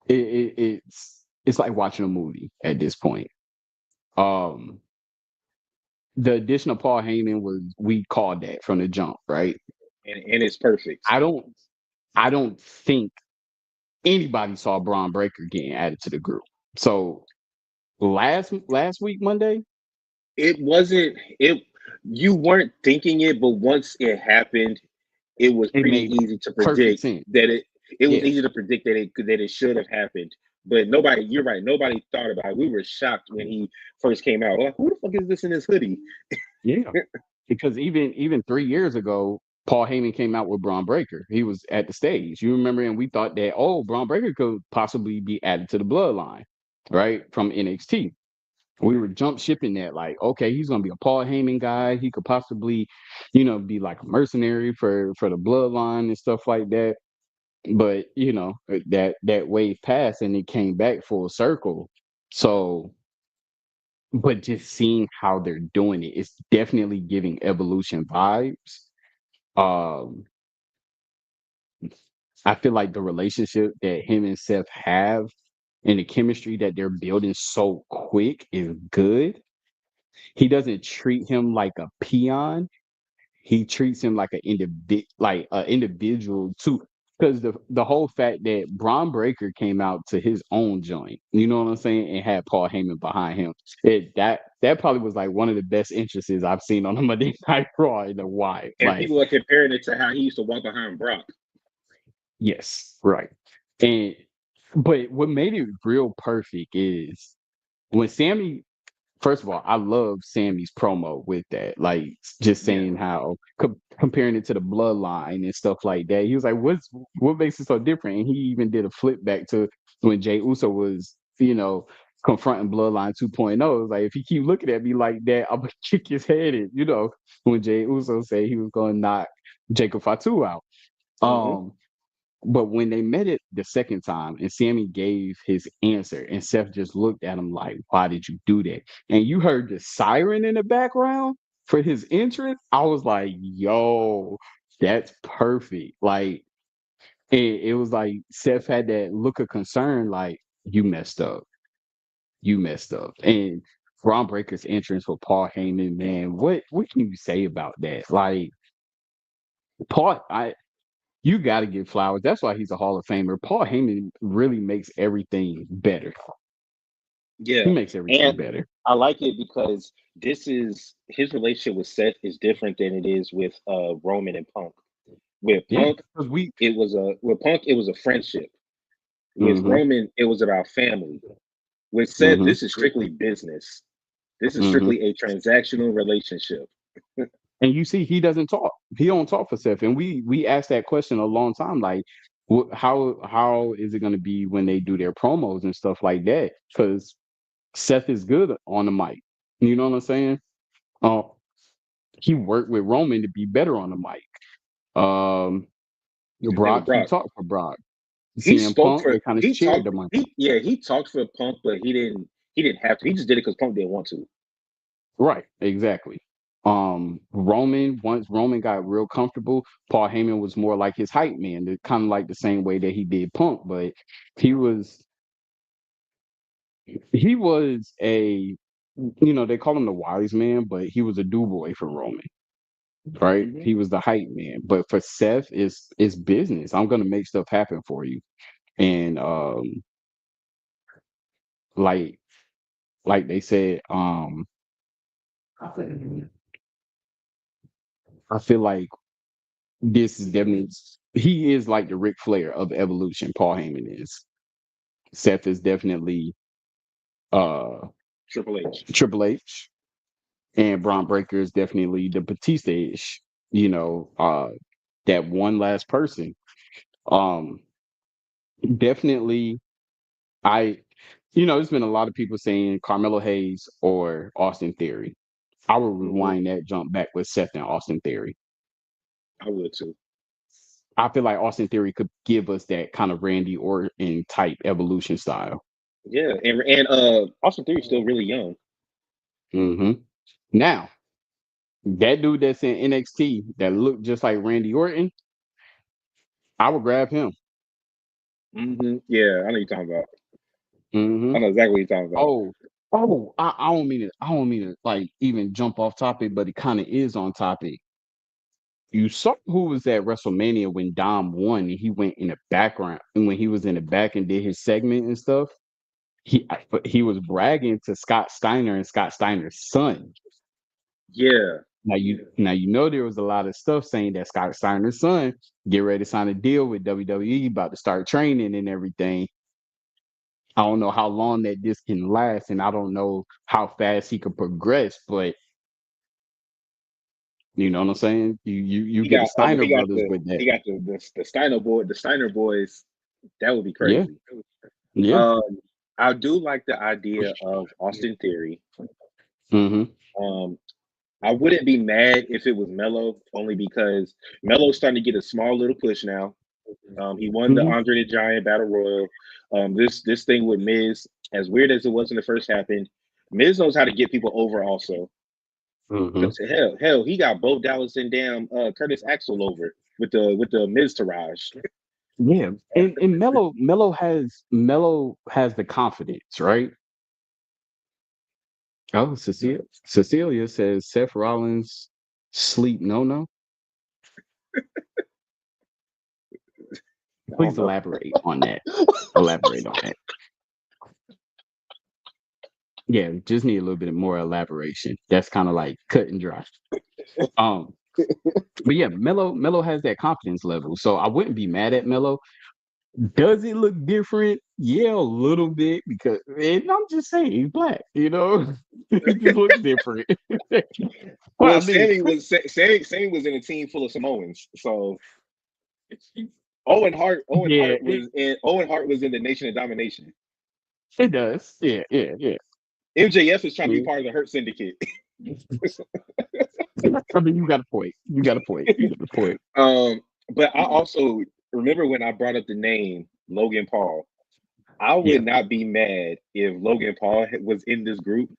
[SPEAKER 1] It's like watching a movie at this point. Um, the addition of Paul Heyman was we called that from the jump, right?
[SPEAKER 2] And it's perfect.
[SPEAKER 1] I don't I don't think anybody saw Braun Breaker getting added to the group. So last week Monday,
[SPEAKER 2] It wasn't it. You weren't thinking it, but once it happened, it was
[SPEAKER 1] it
[SPEAKER 2] pretty
[SPEAKER 1] made
[SPEAKER 2] easy to
[SPEAKER 1] perfect
[SPEAKER 2] predict
[SPEAKER 1] sense.
[SPEAKER 2] that it was
[SPEAKER 1] Yeah,
[SPEAKER 2] easy to predict that it should have happened. But nobody, you're right, nobody thought about it. We were shocked when he first came out. Like, who the fuck is this in his hoodie?
[SPEAKER 1] yeah. Because even 3 years ago, Paul Heyman came out with Braun Breaker. He was at the stage. You remember, and we thought that, oh, Braun Breaker could possibly be added to the bloodline, right? From NXT. We were jump shipping that, like, okay, he's gonna be a Paul Heyman guy. He could possibly, be like a mercenary for the bloodline and stuff like that. But that wave passed and it came back full circle. So, but just seeing how they're doing it, it's definitely giving evolution vibes. Um, I feel like the relationship that him and Seth have and the chemistry that they're building so quick is good. He doesn't treat him like a peon. He treats him like an individual too. Because the whole fact that Braun Breaker came out to his own joint, you know what I'm saying, and had Paul Heyman behind him. That probably was like one of the best entrances I've seen on a Monday Night Raw in a while.
[SPEAKER 2] And
[SPEAKER 1] Like,
[SPEAKER 2] people are comparing it to how he used to walk behind Brock.
[SPEAKER 1] yes, right. And but what made it real perfect is when Sammy. First of all, I love Sammy's promo with that, like just
[SPEAKER 2] Yeah.
[SPEAKER 1] saying how comparing it to the bloodline and stuff like that. He was like, what makes it so different?" And he even did a flip back to when Jay Uso was, confronting Bloodline 2.0. It was like, if he keep looking at me like that, I'm gonna kick his head in. When Jay Uso said he was gonna knock Jacob Fatu out.
[SPEAKER 2] Hmm.
[SPEAKER 1] Um, but when they met it the second time and Sammy gave his answer and Seth just looked at him like, why did you do that? And you heard the siren in the background for his entrance. I was like, yo, that's perfect. Like, it was like Seth had that look of concern, like, you messed up. You messed up. And Braun Breaker's entrance with Paul Heyman, man, what can you say about that? Like, Paul, you got to give flowers. That's why he's a Hall of Famer. Paul Heyman really makes everything better. He
[SPEAKER 2] Yeah.
[SPEAKER 1] makes everything
[SPEAKER 2] And
[SPEAKER 1] better.
[SPEAKER 2] I like it because this is his relationship with Seth is different than it is with Roman and Punk. With
[SPEAKER 1] Yeah,
[SPEAKER 2] Punk,
[SPEAKER 1] because we.
[SPEAKER 2] it was a friendship. With
[SPEAKER 1] Hmm.
[SPEAKER 2] Roman, it was about family. With Seth,
[SPEAKER 1] Hmm.
[SPEAKER 2] this is strictly business. This is
[SPEAKER 1] Hmm.
[SPEAKER 2] strictly a transactional relationship.
[SPEAKER 1] And you see, he doesn't talk. He don't talk for Seth. And we asked that question a long time, like, how is it going to be when they do their promos and stuff like that? Because Seth is good on the mic. You know what I'm saying? Uh, he worked with Roman to be better on the mic. Um,
[SPEAKER 2] Same thing with
[SPEAKER 1] Brock, he
[SPEAKER 2] Brock.
[SPEAKER 1] talked for Brock.
[SPEAKER 2] He
[SPEAKER 1] CM
[SPEAKER 2] spoke
[SPEAKER 1] Punk,
[SPEAKER 2] for
[SPEAKER 1] they kind of
[SPEAKER 2] he
[SPEAKER 1] shared
[SPEAKER 2] talked
[SPEAKER 1] the mic.
[SPEAKER 2] he talked for Punk, but he didn't have to. He just did it because Punk didn't want to.
[SPEAKER 1] Right, exactly. Once Roman got real comfortable, Paul Heyman was more like his hype man, kind of like the same way that he did Punk, but he was he was they call him the wise man, but he was a do boy for Roman, right?
[SPEAKER 2] Hmm.
[SPEAKER 1] He was the hype man. But for Seth, it's business. I'm gonna make stuff happen for you. And like like they said, I feel like this is definitely he is like the Ric Flair of evolution. Paul Heyman is. Seth is definitely uh
[SPEAKER 2] Triple H.
[SPEAKER 1] Triple H, and Braun Breaker is definitely the Batista-ish. That one last person. Um, Definitely, I. There's been a lot of people saying Carmelo Hayes or Austin Theory. I will
[SPEAKER 2] Hmm.
[SPEAKER 1] rewind that jump back with Seth and Austin Theory.
[SPEAKER 2] I would too.
[SPEAKER 1] I feel like Austin Theory could give us that kind of Randy Orton type evolution style.
[SPEAKER 2] Yeah, and Austin Theory's still really young.
[SPEAKER 1] Hmm. Now, that dude that's in NXT that looked just like Randy Orton, I would grab him.
[SPEAKER 2] Yeah, I know you're talking about.
[SPEAKER 1] Hmm.
[SPEAKER 2] I know exactly what you're talking about.
[SPEAKER 1] Oh, I don't mean to like even jump off topic, but it kind of is on topic. You saw who was at WrestleMania when Dom won, and he went in the background, and when he was in the back and did his segment and stuff, he was bragging to Scott Steiner and Scott Steiner's son.
[SPEAKER 2] Yeah,
[SPEAKER 1] Now there was a lot of stuff saying that Scott Steiner's son get ready to sign a deal with WWE, about to start training and everything. I don't know how long that this can last, and I don't know how fast he could progress. But You know what I'm saying? You
[SPEAKER 2] He
[SPEAKER 1] get the
[SPEAKER 2] got
[SPEAKER 1] Steiner
[SPEAKER 2] he got
[SPEAKER 1] brothers
[SPEAKER 2] the
[SPEAKER 1] with that.
[SPEAKER 2] he got the Steiner boys. That would be
[SPEAKER 1] Yeah,
[SPEAKER 2] crazy.
[SPEAKER 1] yeah.
[SPEAKER 2] Um, I do like the idea of Austin Theory.
[SPEAKER 1] Mm-hmm.
[SPEAKER 2] Um, I wouldn't be mad if it was Melo, only because Melo's starting to get a small little push now. He won the
[SPEAKER 1] Mm-hmm.
[SPEAKER 2] Andre the Giant Battle Royal. This thing with Miz, as weird as it was in the first happened, Miz knows how to get people over also.
[SPEAKER 1] Mm-hmm.
[SPEAKER 2] Because hell, he got Bo Dallas and damn Curtis Axel over with the Miz Taraj.
[SPEAKER 1] Yeah. And Mello has the confidence, right? Oh, Cecilia says Seth Rollins sleep no.
[SPEAKER 2] I don't
[SPEAKER 1] Please
[SPEAKER 2] know.
[SPEAKER 1] elaborate on that. Elaborate on that. Yeah, just need a little bit more elaboration. That's kind of like cut and dry. Um, but yeah, Mello has that confidence level, so I wouldn't be mad at Mello. Does it look different? Yeah, a little bit because and I'm just saying he's black, you know. It just looks different. Well, I
[SPEAKER 2] Well,
[SPEAKER 1] mean,
[SPEAKER 2] Sammy was in a team full of Samoans, so
[SPEAKER 1] yeah,
[SPEAKER 2] Owen Hart was in the Nation of Domination.
[SPEAKER 1] it does. Yeah, yeah, yeah.
[SPEAKER 2] MJF is trying to be
[SPEAKER 1] Yeah.
[SPEAKER 2] part of the Hurt Syndicate.
[SPEAKER 1] I mean, you got a point. You got a point. You got a point.
[SPEAKER 2] um, but I also remember when I brought up the name Logan Paul. I
[SPEAKER 1] Yeah,
[SPEAKER 2] would not be mad if Logan Paul was in this group.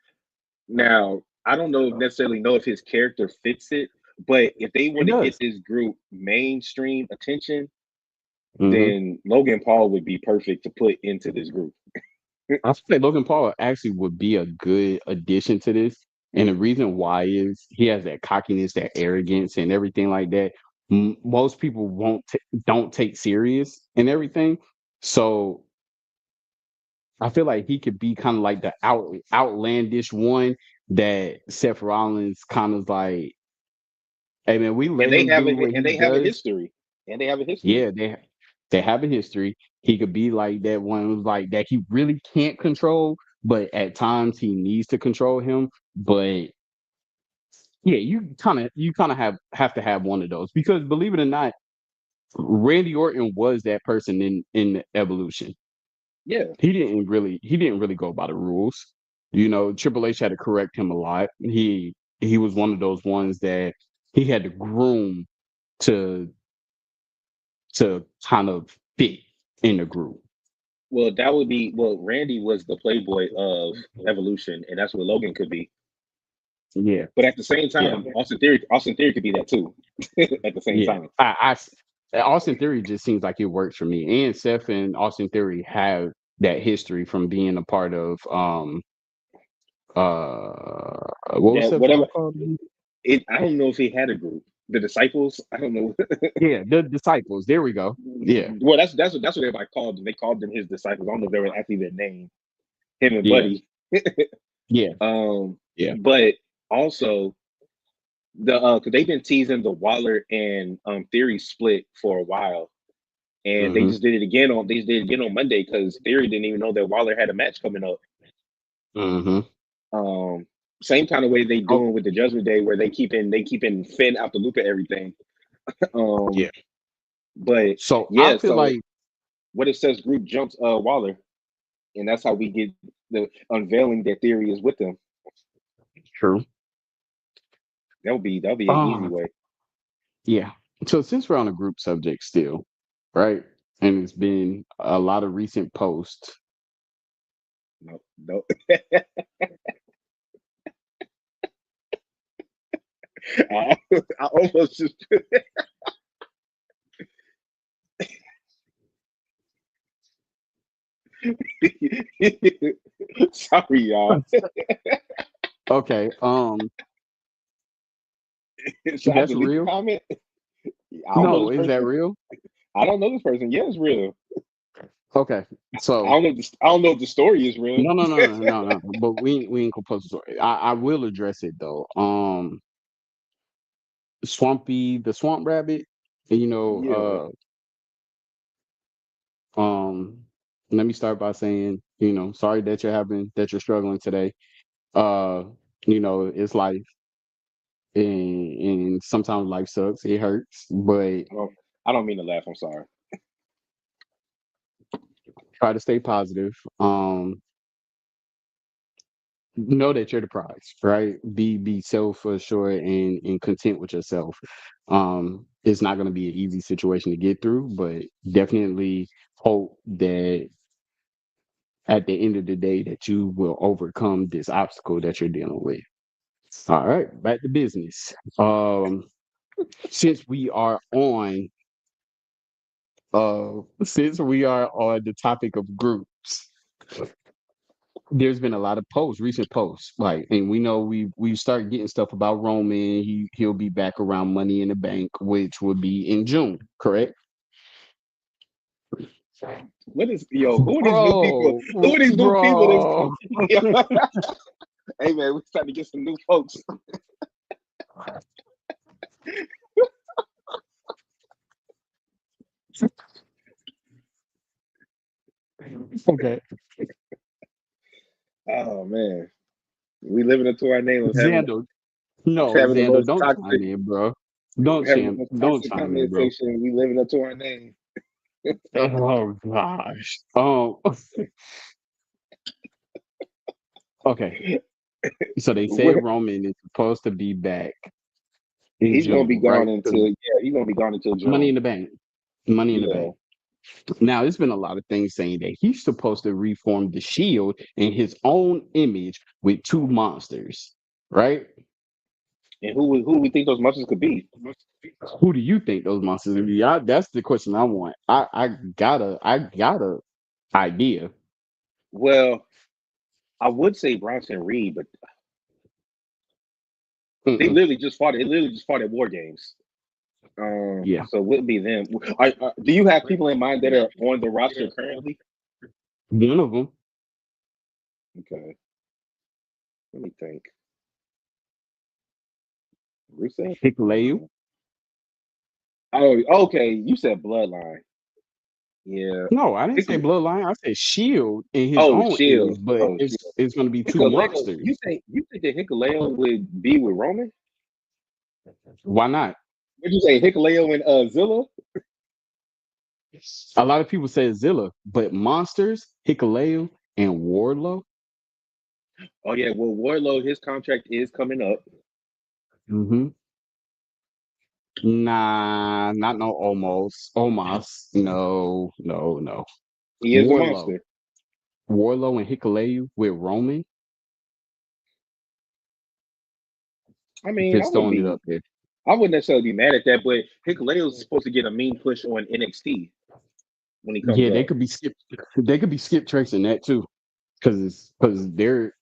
[SPEAKER 2] Now, I don't know necessarily know if his character fits it, but if they
[SPEAKER 1] it
[SPEAKER 2] want to get
[SPEAKER 1] does.
[SPEAKER 2] this group mainstream attention,
[SPEAKER 1] Hmm.
[SPEAKER 2] then Logan Paul would be perfect to put into this group.
[SPEAKER 1] I feel like Logan Paul actually would be a good addition to this. And the reason why is he has that cockiness, that arrogance, and everything like that. Most people don't take serious and everything. So I feel like he could be kind of like the outlandish one that Seth Rollins kind of like, hey man, we
[SPEAKER 2] And
[SPEAKER 1] let him do what
[SPEAKER 2] and
[SPEAKER 1] he
[SPEAKER 2] they have a
[SPEAKER 1] does.
[SPEAKER 2] history. And they have a history.
[SPEAKER 1] Yeah, they have a history. He could be like that one who's like that he really can't control, but at times he needs to control him. But yeah, you kind of have to have one of those because believe it or not, Randy Orton was that person in Evolution.
[SPEAKER 2] Yeah.
[SPEAKER 1] He didn't really go by the rules. You know, Triple H had to correct him a lot. He was one of those ones that he had to groom to kind of fit in the group.
[SPEAKER 2] Well, that would be Randy was the playboy of Evolution, and that's what Logan could be.
[SPEAKER 1] Yeah,
[SPEAKER 2] But at the same
[SPEAKER 1] yeah,
[SPEAKER 2] time, Austin Theory could be that too. At the same
[SPEAKER 1] yeah.
[SPEAKER 2] time.
[SPEAKER 1] Austin Theory just seems like it works for me. And Seth and Austin Theory have that history from being a part of what was
[SPEAKER 2] That
[SPEAKER 1] that
[SPEAKER 2] whatever
[SPEAKER 1] group called?
[SPEAKER 2] I don't know if he had a group. The disciples, I don't know.
[SPEAKER 1] Yeah, the Disciples. There we go. Yeah,
[SPEAKER 2] Well, that's what everybody called them. They called them his disciples. I don't know if they were actually their name. Him and
[SPEAKER 1] yeah,
[SPEAKER 2] Buddy.
[SPEAKER 1] yeah,
[SPEAKER 2] um,
[SPEAKER 1] yeah.
[SPEAKER 2] but also because they've been teasing the Waller and Theory split for a while, and
[SPEAKER 1] Hmm.
[SPEAKER 2] they just did it again on Monday because Theory didn't even know that Waller had a match coming up.
[SPEAKER 1] Hmm.
[SPEAKER 2] Um, Same kind of way they
[SPEAKER 1] Oh,
[SPEAKER 2] doing with the Judgment Day, where they keeping Finn out the loop of everything.
[SPEAKER 1] yeah.
[SPEAKER 2] Um, but
[SPEAKER 1] So I
[SPEAKER 2] yeah,
[SPEAKER 1] feel
[SPEAKER 2] so
[SPEAKER 1] like
[SPEAKER 2] what if says group jumps Waller, and that's how we get the unveiling that Theory is with them.
[SPEAKER 1] true.
[SPEAKER 2] That'll be an easy
[SPEAKER 1] Uh,
[SPEAKER 2] way.
[SPEAKER 1] yeah. So since we're on a group subject still, right? And it's been a lot of recent posts.
[SPEAKER 2] No, no. I, I almost just sorry, y'all.
[SPEAKER 1] Okay.
[SPEAKER 2] Should I
[SPEAKER 1] That's
[SPEAKER 2] delete the
[SPEAKER 1] real?
[SPEAKER 2] comment? I don't know
[SPEAKER 1] No,
[SPEAKER 2] this
[SPEAKER 1] is that
[SPEAKER 2] person.
[SPEAKER 1] real?
[SPEAKER 2] I don't know this person. Yeah, it's real.
[SPEAKER 1] Okay. So
[SPEAKER 2] I don't know if the story is real.
[SPEAKER 1] no. But we ain't gonna post the story. I will address it though. Swampy, the swamp rabbit, you
[SPEAKER 2] Yeah.
[SPEAKER 1] know, let me start by saying, sorry that you're struggling today. Uh, it's life. and sometimes life sucks. It hurts, but
[SPEAKER 2] Well, I don't mean to laugh. I'm sorry.
[SPEAKER 1] try to stay positive. Know that you're the prize, right? Be self assured and content with yourself. It's not going to be an easy situation to get through, but definitely hope that at the end of the day that you will overcome this obstacle that you're dealing with. All right, back to business. Since we are on since we are on the topic of groups, there's been a lot of posts, recent posts, like, and we know we start getting stuff about Roman. He'll be back around Money in the Bank, which would be in June, correct?
[SPEAKER 2] What is yo? Who are these new people?
[SPEAKER 1] Bro,
[SPEAKER 2] Who are these new people?
[SPEAKER 1] bro.
[SPEAKER 2] Hey man, we're starting to get some new folks.
[SPEAKER 1] Okay,
[SPEAKER 2] Oh man, we living up to our name of having
[SPEAKER 1] Xander. No,
[SPEAKER 2] having the
[SPEAKER 1] Xander,
[SPEAKER 2] most
[SPEAKER 1] don't chime
[SPEAKER 2] toxic
[SPEAKER 1] in, bro.
[SPEAKER 2] having the most
[SPEAKER 1] Don't
[SPEAKER 2] toxic
[SPEAKER 1] chime in,
[SPEAKER 2] comment
[SPEAKER 1] bro.
[SPEAKER 2] section. We living up to our name.
[SPEAKER 1] Oh gosh. Okay. So they said
[SPEAKER 2] We're-
[SPEAKER 1] Roman is supposed to be back in
[SPEAKER 2] he's gonna be
[SPEAKER 1] June, right?
[SPEAKER 2] gone
[SPEAKER 1] 'Cause
[SPEAKER 2] until he's gonna be gone until
[SPEAKER 1] Money
[SPEAKER 2] June.
[SPEAKER 1] in the Bank. Money in the
[SPEAKER 2] Yeah,
[SPEAKER 1] Bank. Now, there's been a lot of things saying that he's supposed to reform the Shield in his own image with two monsters, right?
[SPEAKER 2] and who we think those monsters could be?
[SPEAKER 1] Who do you think those monsters would be? That's the question I want. I got a idea.
[SPEAKER 2] Well, I would say Bronson Reed, but they
[SPEAKER 1] Mm-mm.
[SPEAKER 2] literally just fought. It literally just fought at War Games.
[SPEAKER 1] Yeah,
[SPEAKER 2] So it wouldn't be them. Do you have people in mind that are on the roster currently?
[SPEAKER 1] one of them.
[SPEAKER 2] Okay, let me think. Rusev?
[SPEAKER 1] Hikuleu.
[SPEAKER 2] No. Oh, okay. You said Bloodline. Yeah.
[SPEAKER 1] No, I didn't say
[SPEAKER 2] Hickel-
[SPEAKER 1] Bloodline. I said Shield in his
[SPEAKER 2] oh,
[SPEAKER 1] own image,
[SPEAKER 2] Shield.
[SPEAKER 1] but
[SPEAKER 2] Oh, Shield.
[SPEAKER 1] it's going to be two
[SPEAKER 2] Hikuleo.
[SPEAKER 1] monsters.
[SPEAKER 2] You think that Hikuleo would be with Roman?
[SPEAKER 1] Why not?
[SPEAKER 2] What'd you say, Hikuleo and Zilla?
[SPEAKER 1] A lot of people say Zilla, but monsters, Hikuleu and Wardlow.
[SPEAKER 2] Oh yeah. Well, Warlow, his contract is coming up.
[SPEAKER 1] Hmm. Nah, not no almost. Almost. No, no, no.
[SPEAKER 2] He is a
[SPEAKER 1] Warlow.
[SPEAKER 2] monster.
[SPEAKER 1] Warlow and Hikuleu with Roman.
[SPEAKER 2] I mean,
[SPEAKER 1] Just throwing it up there.
[SPEAKER 2] I wouldn't necessarily be mad at that, but Hikuleo is supposed to get a mean push on NXT when he comes
[SPEAKER 1] Yeah, they
[SPEAKER 2] up.
[SPEAKER 1] could be skip. They could be skip tracing that too, because they're.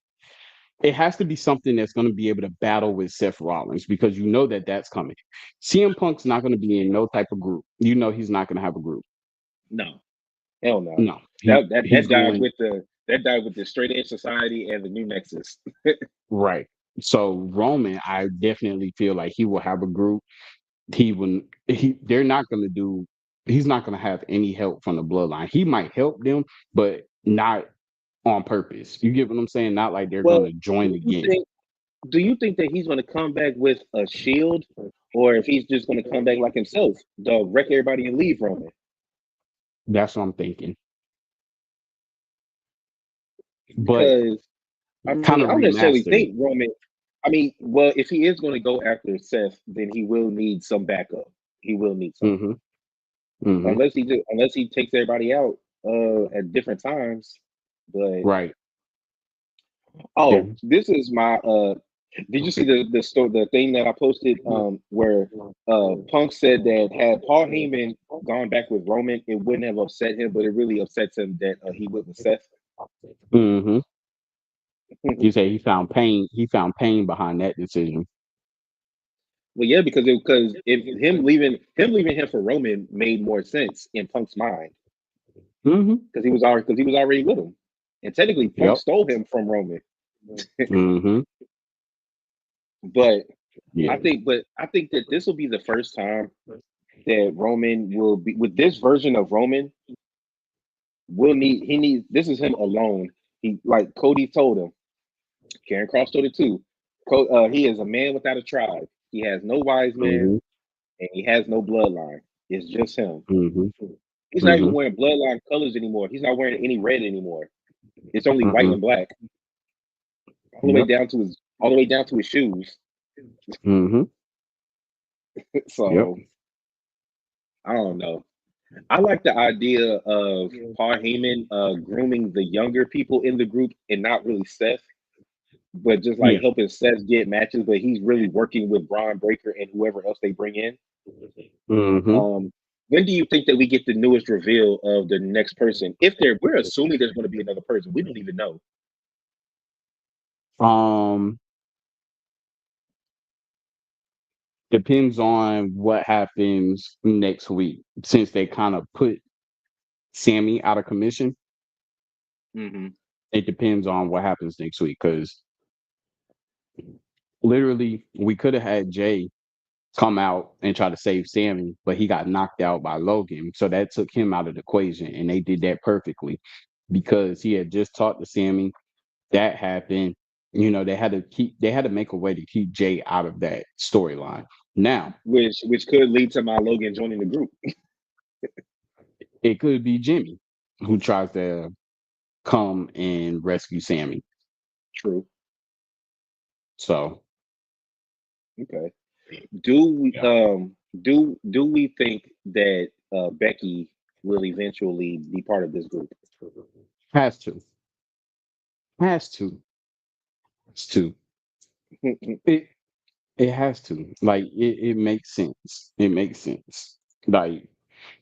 [SPEAKER 1] It has to be something that's going to be able to battle with Seth Rollins because you know that that's coming. CM Punk's not going to be in no type of group. You know he's not going to have a group.
[SPEAKER 2] No, hell no.
[SPEAKER 1] No, he's
[SPEAKER 2] That died
[SPEAKER 1] going
[SPEAKER 2] with the straight edge society and the new Nexus.
[SPEAKER 1] right. So Roman, I definitely feel like he will have a group. He will. They're not going to do. He's not going to have any help from the bloodline. He might help them, but not on purpose. You get what I'm saying? Not like they're going
[SPEAKER 2] Well,
[SPEAKER 1] to join
[SPEAKER 2] do you
[SPEAKER 1] again.
[SPEAKER 2] think do you think that he's going to come back with a shield, or if he's just going to come back like himself, the wreck everybody and leave Roman?
[SPEAKER 1] That's what I'm thinking. But
[SPEAKER 2] Because I
[SPEAKER 1] kind
[SPEAKER 2] mean,
[SPEAKER 1] of
[SPEAKER 2] I don't necessarily
[SPEAKER 1] remaster it.
[SPEAKER 2] think Roman. I mean, well, if he is going to go after Seth, then he will need some backup. He will need some,
[SPEAKER 1] Hmm. Hmm.
[SPEAKER 2] unless he takes everybody out at different times. But
[SPEAKER 1] Right. Yeah.
[SPEAKER 2] oh, this is my did you see the thing that I posted where Punk said that had Paul Heyman gone back with Roman, it wouldn't have upset him, but it really upsets him that he went with Seth.
[SPEAKER 1] Hmm.
[SPEAKER 2] Well,
[SPEAKER 1] You say he found pain. He found pain behind that decision.
[SPEAKER 2] yeah, because if him leaving him for Roman made more sense in Punk's mind
[SPEAKER 1] Hmm.
[SPEAKER 2] because he was already with him, and technically Punk
[SPEAKER 1] Yep.
[SPEAKER 2] stole him from Roman.
[SPEAKER 1] Hmm.
[SPEAKER 2] But
[SPEAKER 1] Yeah.
[SPEAKER 2] I think that this will be the first time that Roman will be with this version of Roman will need he needs this is him alone. He like Cody told him, Karen Cross told it too. He is a man without a tribe. He has no wise men,
[SPEAKER 1] Mm-hmm.
[SPEAKER 2] and he has no bloodline. It's just him.
[SPEAKER 1] Mm-hmm.
[SPEAKER 2] He's not even
[SPEAKER 1] Mm-hmm.
[SPEAKER 2] wearing bloodline colors anymore. He's not wearing any red anymore. It's only white
[SPEAKER 1] Mm-hmm.
[SPEAKER 2] and black, all the way
[SPEAKER 1] Yep.
[SPEAKER 2] down to his shoes.
[SPEAKER 1] Mm-hmm. Yep.
[SPEAKER 2] So I don't know. I like the idea of Paul Heyman grooming the younger people in the group and not really Seth, but just like
[SPEAKER 1] Yeah.
[SPEAKER 2] helping Seth get matches. But he's really working with Braun Breaker and whoever else they bring in.
[SPEAKER 1] Mm-hmm.
[SPEAKER 2] Um, when do you think that we get the newest reveal of the next person? We're assuming there's going to be another person. We don't even know.
[SPEAKER 1] Um, Depends on what happens next week. Since they kind of put Sammy out of commission,
[SPEAKER 2] Hmm.
[SPEAKER 1] it depends on what happens next week. Because literally, we could have had Jay come out and try to save Sammy, but he got knocked out by Logan. So that took him out of the equation, and they did that perfectly because he had just talked to Sammy. That happened. They had to make a way to keep Jay out of that storyline. Now,
[SPEAKER 2] Which could lead to my Logan joining the group.
[SPEAKER 1] it could be Jimmy who tries to come and rescue Sammy.
[SPEAKER 2] True.
[SPEAKER 1] So
[SPEAKER 2] Okay. Do we
[SPEAKER 1] yeah,
[SPEAKER 2] do we think that Becky will eventually be part of this group?
[SPEAKER 1] has to, has to, has to. It it has to. Like it makes sense. It makes sense. Like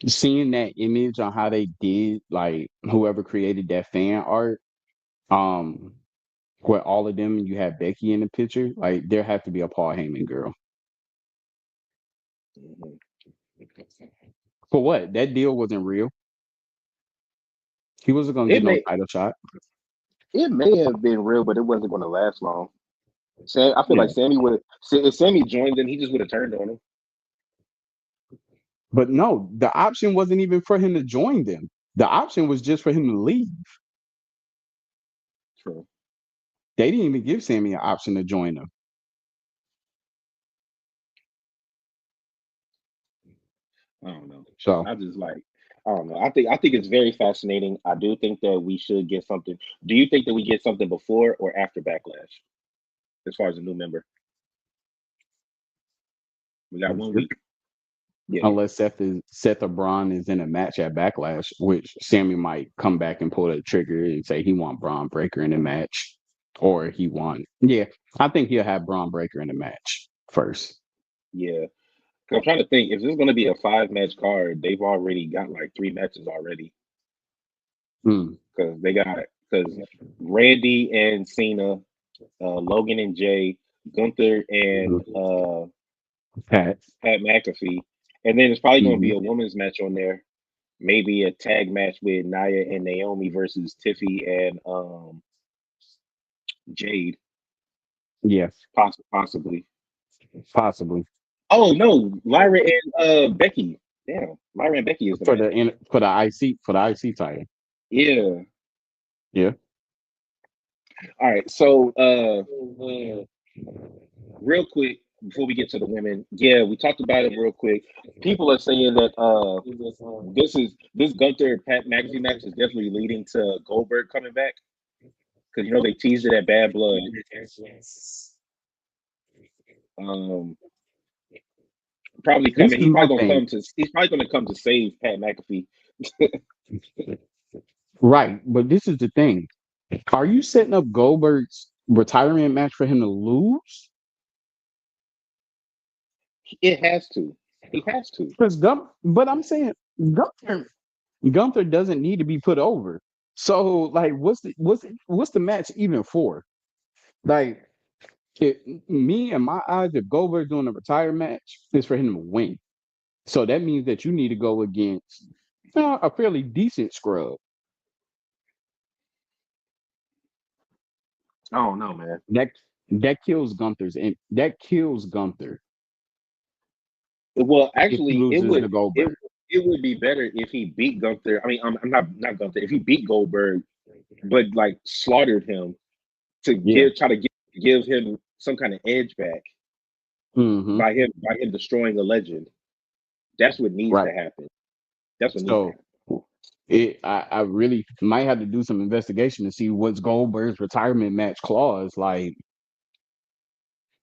[SPEAKER 1] seeing that image on how they did, like whoever created that fan art, um, where all of them, you had Becky in the picture. Like there had to be a Paul Heyman girl.
[SPEAKER 2] Mhm.
[SPEAKER 1] For what? That deal wasn't real. He wasn't gonna
[SPEAKER 2] It
[SPEAKER 1] get no
[SPEAKER 2] may
[SPEAKER 1] title shot.
[SPEAKER 2] it may have been real, but it wasn't going to last long. I feel
[SPEAKER 1] Yeah.
[SPEAKER 2] like Sammy would if Sammy joined them, he just would have turned on him.
[SPEAKER 1] But no, the option wasn't even for him to join them. The option was just for him to leave.
[SPEAKER 2] True.
[SPEAKER 1] They didn't even give Sammy an option to join them.
[SPEAKER 2] I don't know.
[SPEAKER 1] So
[SPEAKER 2] I just like I don't know. I think it's very fascinating. I do think that we should get something. Do you think that we get something before or after Backlash as far as a new member? We got 1 week. Yeah,
[SPEAKER 1] unless Seth or Braun is in a match at Backlash, which Sammy might come back and pull the trigger and say he want Braun Breaker in the match, or he want. Yeah, I think he'll have Braun Breaker in the match first.
[SPEAKER 2] yeah. 'Cause I'm trying to think if this is going to be a 5 match card. They've already got like 3 matches already
[SPEAKER 1] Mm,
[SPEAKER 2] because Randy and Cena, Logan and Jay, Gunther and
[SPEAKER 1] mhm. Pat.
[SPEAKER 2] Pat McAfee, and then it's probably going to be
[SPEAKER 1] Hmm.
[SPEAKER 2] a women's match on there. Maybe a tag match with Nia and Naomi versus Tiffy and Jade,
[SPEAKER 1] Yeah,
[SPEAKER 2] possibly.
[SPEAKER 1] possibly
[SPEAKER 2] Oh no, Lyra and Becky. Damn, Lyra and Becky is the match.
[SPEAKER 1] for the IC title.
[SPEAKER 2] Yeah.
[SPEAKER 1] Yeah.
[SPEAKER 2] All right. So real quick before we get to the women, yeah, we talked about it real quick. People are saying that this Gunther Pat McAfee match is definitely leading to Goldberg coming back because they teased it at Bad Blood. Um, probably
[SPEAKER 1] This
[SPEAKER 2] coming.
[SPEAKER 1] is my thing.
[SPEAKER 2] He's probably gonna come to save Pat McAfee.
[SPEAKER 1] Right, but this is the thing. Are you setting up Goldberg's retirement match for him to lose?
[SPEAKER 2] It has to. He has to.
[SPEAKER 1] But I'm saying Gunther doesn't need to be put over. So like, what's the match even for? Like, it, me and my eyes, if Goldberg's doing a retire match, is for him to win. So that means that you need to go against a fairly decent scrub.
[SPEAKER 2] I don't know, man.
[SPEAKER 1] That that kills Gunther's and that kills Gunther
[SPEAKER 2] Well,
[SPEAKER 1] if he
[SPEAKER 2] actually,
[SPEAKER 1] loses to
[SPEAKER 2] it
[SPEAKER 1] Goldberg.
[SPEAKER 2] it would be better if he beat Gunther. I mean, I'm not Gunther. If he beat Goldberg, but like slaughtered him to
[SPEAKER 1] Yeah.
[SPEAKER 2] give him some kind of edge back.
[SPEAKER 1] Mm-hmm.
[SPEAKER 2] by him destroying a legend. That's what needs to
[SPEAKER 1] Right.
[SPEAKER 2] happen. That's what needs to
[SPEAKER 1] So
[SPEAKER 2] happen.
[SPEAKER 1] I really might have to do some investigation to see what's Goldberg's retirement match clause. Like,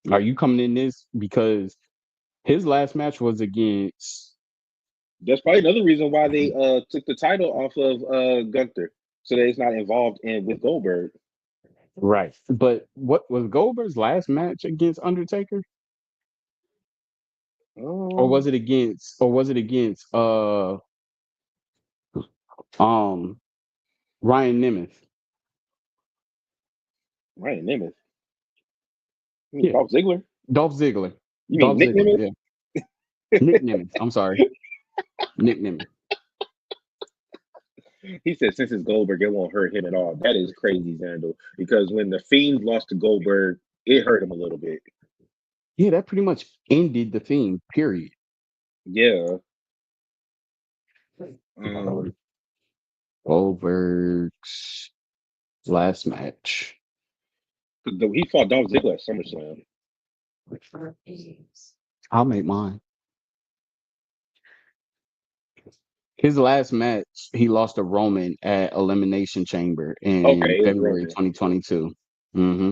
[SPEAKER 1] are you coming in this because his last match was against
[SPEAKER 2] That's probably another reason why they took the title off of Gunther, so that it's not involved in with Goldberg.
[SPEAKER 1] right. But what was Goldberg's last match against Undertaker? Or
[SPEAKER 2] Um,
[SPEAKER 1] was it against um Ryan Nemeth?
[SPEAKER 2] Ryan Nemeth. You mean
[SPEAKER 1] Yeah.
[SPEAKER 2] Dolph Ziggler?
[SPEAKER 1] Dolph Ziggler.
[SPEAKER 2] You mean
[SPEAKER 1] Dolph
[SPEAKER 2] Nick
[SPEAKER 1] Ziggler,
[SPEAKER 2] Nemeth?
[SPEAKER 1] yeah. Nick Nemeth. I'm sorry. Nick Nemeth.
[SPEAKER 2] He said since it's Goldberg, it won't hurt him at all. That is crazy, Zandel. Because when the Fiend lost to Goldberg, it hurt him a little bit.
[SPEAKER 1] Yeah, that pretty much ended the thing, period.
[SPEAKER 2] Yeah. Um,
[SPEAKER 1] Goldberg's last match.
[SPEAKER 2] he fought Dolph Ziggler at SummerSlam.
[SPEAKER 1] I'll make mine. His last match, he lost to Roman at Elimination Chamber in
[SPEAKER 2] Okay, it was
[SPEAKER 1] February
[SPEAKER 2] Roman.
[SPEAKER 1] 2022. Hmm.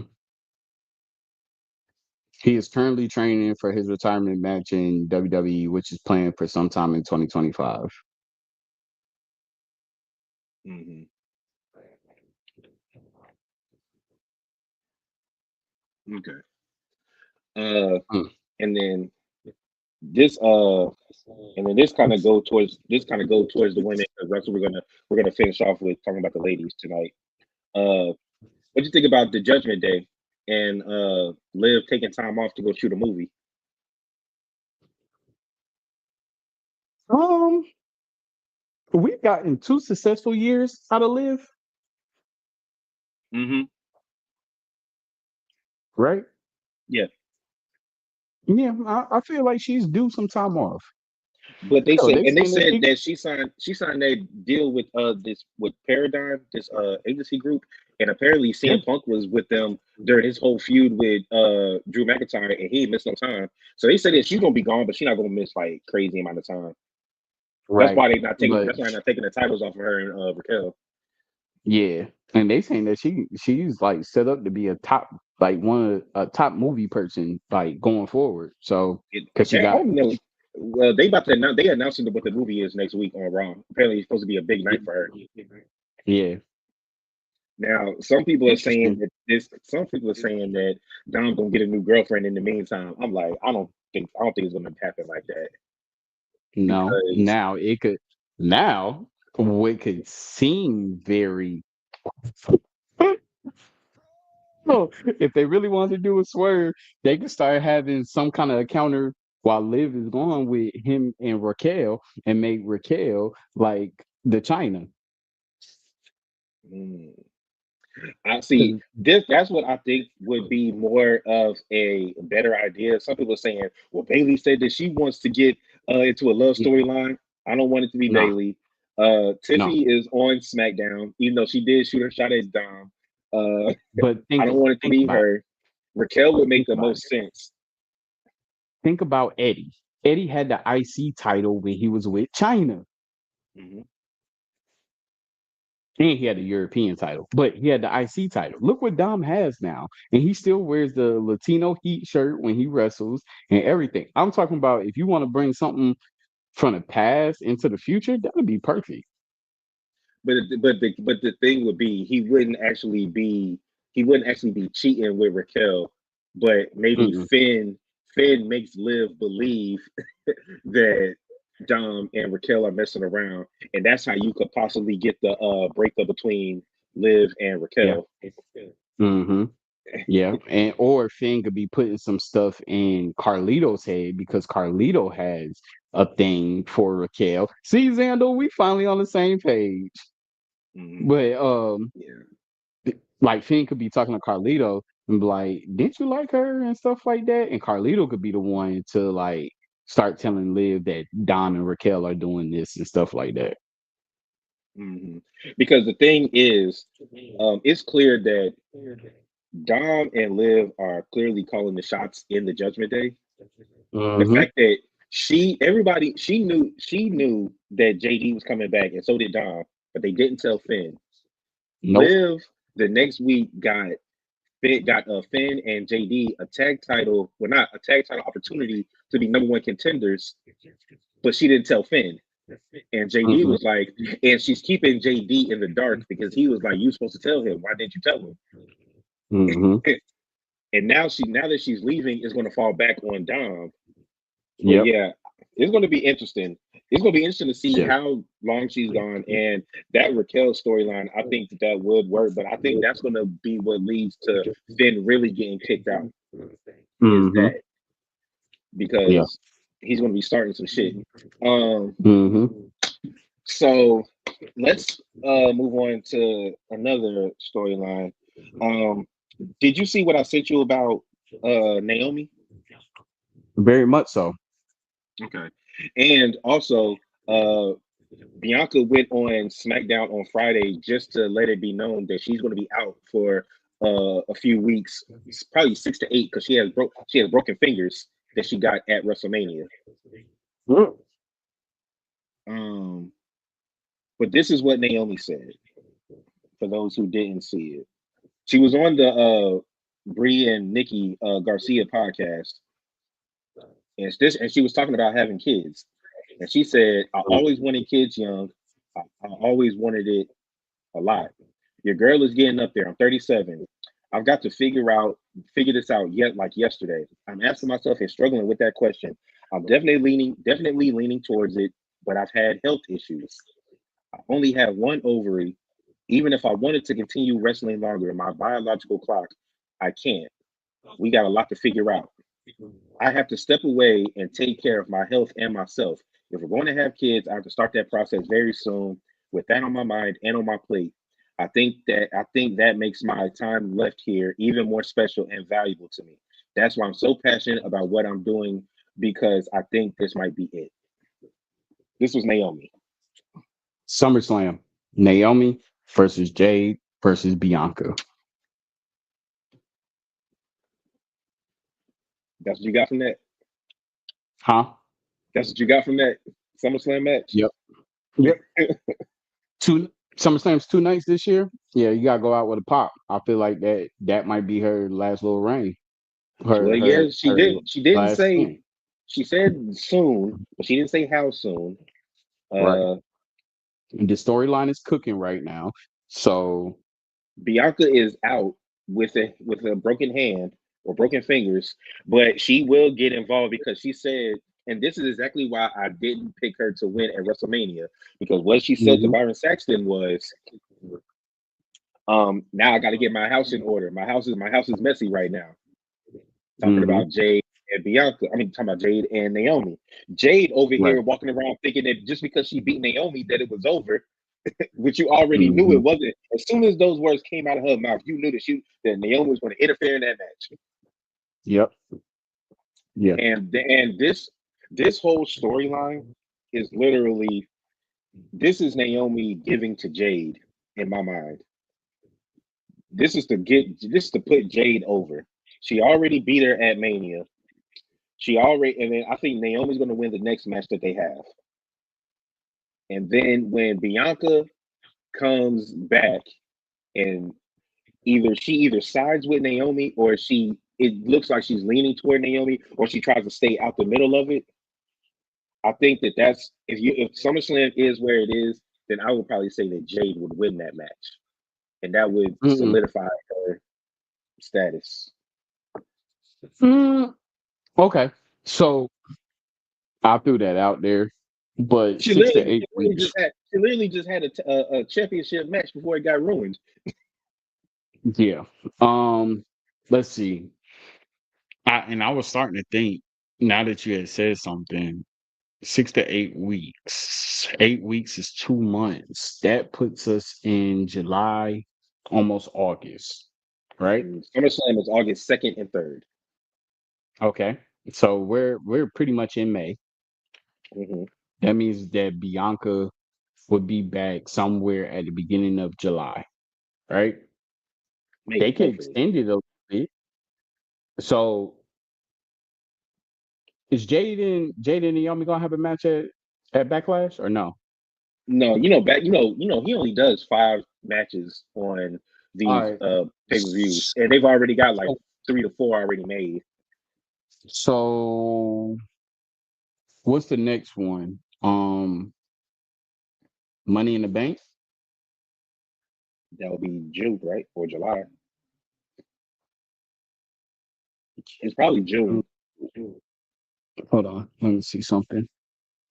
[SPEAKER 1] He is currently training for his retirement match in WWE, which is planned for sometime in 2025.
[SPEAKER 2] Hmm. Okay. Uh,
[SPEAKER 1] Mm.
[SPEAKER 2] and then this and then this kind of go towards the women because that's what we're gonna finish off with talking about the ladies tonight. Uh, what do you think about the Judgment Day and Liv taking time off to go shoot a movie?
[SPEAKER 1] Um, we've gotten 2 successful years out of Liv,
[SPEAKER 2] Hmm.
[SPEAKER 1] right?
[SPEAKER 2] Yeah,
[SPEAKER 1] Yeah, I feel like she's due some time off.
[SPEAKER 2] but
[SPEAKER 1] Hell, they
[SPEAKER 2] they
[SPEAKER 1] saying that
[SPEAKER 2] said
[SPEAKER 1] she,
[SPEAKER 2] that she signed a deal with this with Paradigm, this agency group, and apparently
[SPEAKER 1] yeah,
[SPEAKER 2] CM Punk was with them during his whole feud with Drew McIntyre, and he missed no time. So they said that she's gonna be gone, but she's not gonna miss like crazy amount of time.
[SPEAKER 1] right. But
[SPEAKER 2] That's why they're not taking the titles off of her and Raquel.
[SPEAKER 1] yeah, and they saying that she's like set up to be a top like one of a top movie person like going forward. So because she
[SPEAKER 2] I
[SPEAKER 1] got
[SPEAKER 2] don't know. Well, they about to announce. They announcing what the movie is next week on Raw. Apparently, it's supposed to be a big night for her.
[SPEAKER 1] yeah,
[SPEAKER 2] Now, some people are saying
[SPEAKER 1] interesting.
[SPEAKER 2] that this. Some people are saying that Dom gonna get a new girlfriend in the meantime. I'm like, I don't think it's gonna happen like that
[SPEAKER 1] No,
[SPEAKER 2] because
[SPEAKER 1] now what could seem very no, if they really wanted to do a swerve, they could start having some kind of encounter while Liv is gone with him and Raquel and make Raquel like the China.
[SPEAKER 2] mm, I see
[SPEAKER 1] 'Cause-
[SPEAKER 2] this. That's what I think would be more of a better idea. Some people are saying, well, Bailey said that she wants to get into a love storyline. I don't want it to be
[SPEAKER 1] No,
[SPEAKER 2] Bailey.
[SPEAKER 1] no.
[SPEAKER 2] Tiffany is on SmackDown, even though she did shoot her shot at Dom. Uh,
[SPEAKER 1] But
[SPEAKER 2] I don't want it to
[SPEAKER 1] think
[SPEAKER 2] be
[SPEAKER 1] about
[SPEAKER 2] her. Raquel would make
[SPEAKER 1] think
[SPEAKER 2] the
[SPEAKER 1] about
[SPEAKER 2] most sense.
[SPEAKER 1] think about Eddie. Eddie had the IC title when he was with China.
[SPEAKER 2] Hmm.
[SPEAKER 1] And he had a European title, but he had the IC title. Look what Dom has now. And he still wears the Latino Heat shirt when he wrestles and everything. I'm talking about if you want to bring something from the past into the future, that would be perfect.
[SPEAKER 2] But the thing would be he wouldn't actually be cheating with Raquel, but maybe
[SPEAKER 1] Mm-mm.
[SPEAKER 2] Finn makes Liv believe that Dom and Raquel are messing around, and that's how you could possibly get the breakup between Liv and
[SPEAKER 1] Yeah.
[SPEAKER 2] Raquel.
[SPEAKER 1] Hmm. Yeah. And or Finn could be putting some stuff in Carlito's head because Carlito has a thing for Raquel. See, Xander, we finally on the same page.
[SPEAKER 2] Hmm.
[SPEAKER 1] But
[SPEAKER 2] Yeah.
[SPEAKER 1] like Finn could be talking to Carlito and be like, "Didn't you like her?" and stuff like that. And Carlito could be the one to like start telling Liv that Don and Raquel are doing this and stuff like that.
[SPEAKER 2] Hmm. Because the thing is, it's clear that Dom and Liv are clearly calling the shots in the Judgment Day. The
[SPEAKER 1] Mm-hmm.
[SPEAKER 2] fact that she knew that JD was coming back, and so did Dom, but they didn't tell Finn.
[SPEAKER 1] Nope.
[SPEAKER 2] Liv the next week got Finn and JD a tag title, well, not a tag title opportunity to be number one contenders, but she didn't tell Finn. And JD
[SPEAKER 1] Mm-hmm.
[SPEAKER 2] was like, and she's keeping JD in the dark because he was like, "You supposed to tell him. Why didn't you tell
[SPEAKER 1] Mm-hmm.
[SPEAKER 2] him?" And now that she's leaving, is going to fall back on Dom. But
[SPEAKER 1] Yep.
[SPEAKER 2] yeah, it's going to be interesting. It's going to be interesting to see
[SPEAKER 1] Yeah.
[SPEAKER 2] how long she's gone, and that Raquel storyline. I think that would work, but I think that's going to be what leads to Finn really getting kicked out. Is
[SPEAKER 1] Mm-hmm.
[SPEAKER 2] that
[SPEAKER 1] Yeah.
[SPEAKER 2] because he's going to be starting some shit? Um,
[SPEAKER 1] Mm-hmm.
[SPEAKER 2] so let's move on to another storyline. Um, did you see what I sent you about Naomi?
[SPEAKER 1] Very much so.
[SPEAKER 2] Okay, and also uh Bianca went on SmackDown on Friday just to let it be known that she's going to be out for a few weeks, probably 6 to 8, because she has broken fingers that she got at WrestleMania.
[SPEAKER 1] Mm.
[SPEAKER 2] Um, but this is what Naomi said for those who didn't see it. She was on the Brie and Nikki Garcia podcast, and she was talking about having kids, and she said, "I always wanted kids young. I always wanted it a lot. Your girl is getting up there. I'm 37. I've got to figure this out yet like yesterday. I'm asking myself and struggling with that question. I'm definitely leaning towards it, but I've had health issues. I only have one ovary. Even if I wanted to continue wrestling longer, my biological clock, I can't. We got a lot to figure out. I have to step away and take care of my health and myself. If we're going to have kids, I have to start that process very soon. With that on my mind and on my plate, I think that makes my time left here even more special and valuable to me. That's why I'm so passionate about what I'm doing because I think this might be it. This was Naomi.
[SPEAKER 1] SummerSlam. Naomi versus Jade versus Bianca.
[SPEAKER 2] That's what you got from that.
[SPEAKER 1] Huh?
[SPEAKER 2] That's what you got from that SummerSlam match.
[SPEAKER 1] Yep. Yep. Two SummerSlam's 2 nights this year. Yeah, you gotta go out with a pop. I feel like that might be her last little reign.
[SPEAKER 2] Well,
[SPEAKER 1] Her
[SPEAKER 2] yeah,
[SPEAKER 1] her
[SPEAKER 2] she
[SPEAKER 1] her
[SPEAKER 2] did. She didn't
[SPEAKER 1] last
[SPEAKER 2] say.
[SPEAKER 1] thing.
[SPEAKER 2] She said soon, but she didn't say how soon.
[SPEAKER 1] Right.
[SPEAKER 2] Uh,
[SPEAKER 1] The storyline is cooking right now. So
[SPEAKER 2] Bianca is out with a broken hand or broken fingers, but she will get involved because she said, and this is exactly why I didn't pick her to win at WrestleMania because what she said to
[SPEAKER 1] mhm,
[SPEAKER 2] Byron Saxton was, now I got to get my house in order. My house is messy right now. Talking
[SPEAKER 1] mhm,
[SPEAKER 2] about Jade and Bianca. I mean, talking about Jade and Naomi. Jade over
[SPEAKER 1] right.
[SPEAKER 2] here walking around thinking that just because she beat Naomi that it was over, which you already knew
[SPEAKER 1] Mhm.
[SPEAKER 2] it wasn't. As soon as those words came out of her mouth, you knew that Naomi was going to interfere in that match.
[SPEAKER 1] Yep. Yeah.
[SPEAKER 2] And this whole storyline is literally this is Naomi giving to Jade in my mind. This is to put Jade over. She already beat her at Mania. And then I think Naomi's going to win the next match that they have. And then when Bianca comes back and she either sides with Naomi or it looks like she's leaning toward Naomi or she tries to stay out the middle of it. I think that's if SummerSlam is where it is, then I would probably say that Jade would win that match, and that would
[SPEAKER 1] Mm-mm.
[SPEAKER 2] solidify her status.
[SPEAKER 1] Mm, okay. So I threw that out there, but
[SPEAKER 2] She
[SPEAKER 1] six to
[SPEAKER 2] literally,
[SPEAKER 1] eight weeks.
[SPEAKER 2] she literally just had a championship match before it got ruined.
[SPEAKER 1] Yeah. Um. Let's see. I was starting to think now that you had said something. 6 to 8 weeks. 8 weeks is 2 months. That puts us in July, almost August, right?
[SPEAKER 2] SummerSlam is August 2nd and 3rd.
[SPEAKER 1] Okay. So we're pretty much in May.
[SPEAKER 2] Hmm.
[SPEAKER 1] That means that Bianca would be back somewhere at the beginning of July, right? They
[SPEAKER 2] Maybe,
[SPEAKER 1] could
[SPEAKER 2] hopefully.
[SPEAKER 1] extend it a little bit. So Is Jade and Naomi gonna have a match at Backlash or no?
[SPEAKER 2] No, he only does 5 matches on
[SPEAKER 1] All
[SPEAKER 2] these
[SPEAKER 1] right.
[SPEAKER 2] pay-per-views, and they've already got like 3 to 4 already made.
[SPEAKER 1] So what's the next one? Money in the Bank.
[SPEAKER 2] That will be June, right? Or July. It's probably June.
[SPEAKER 1] Hold on, let me see something.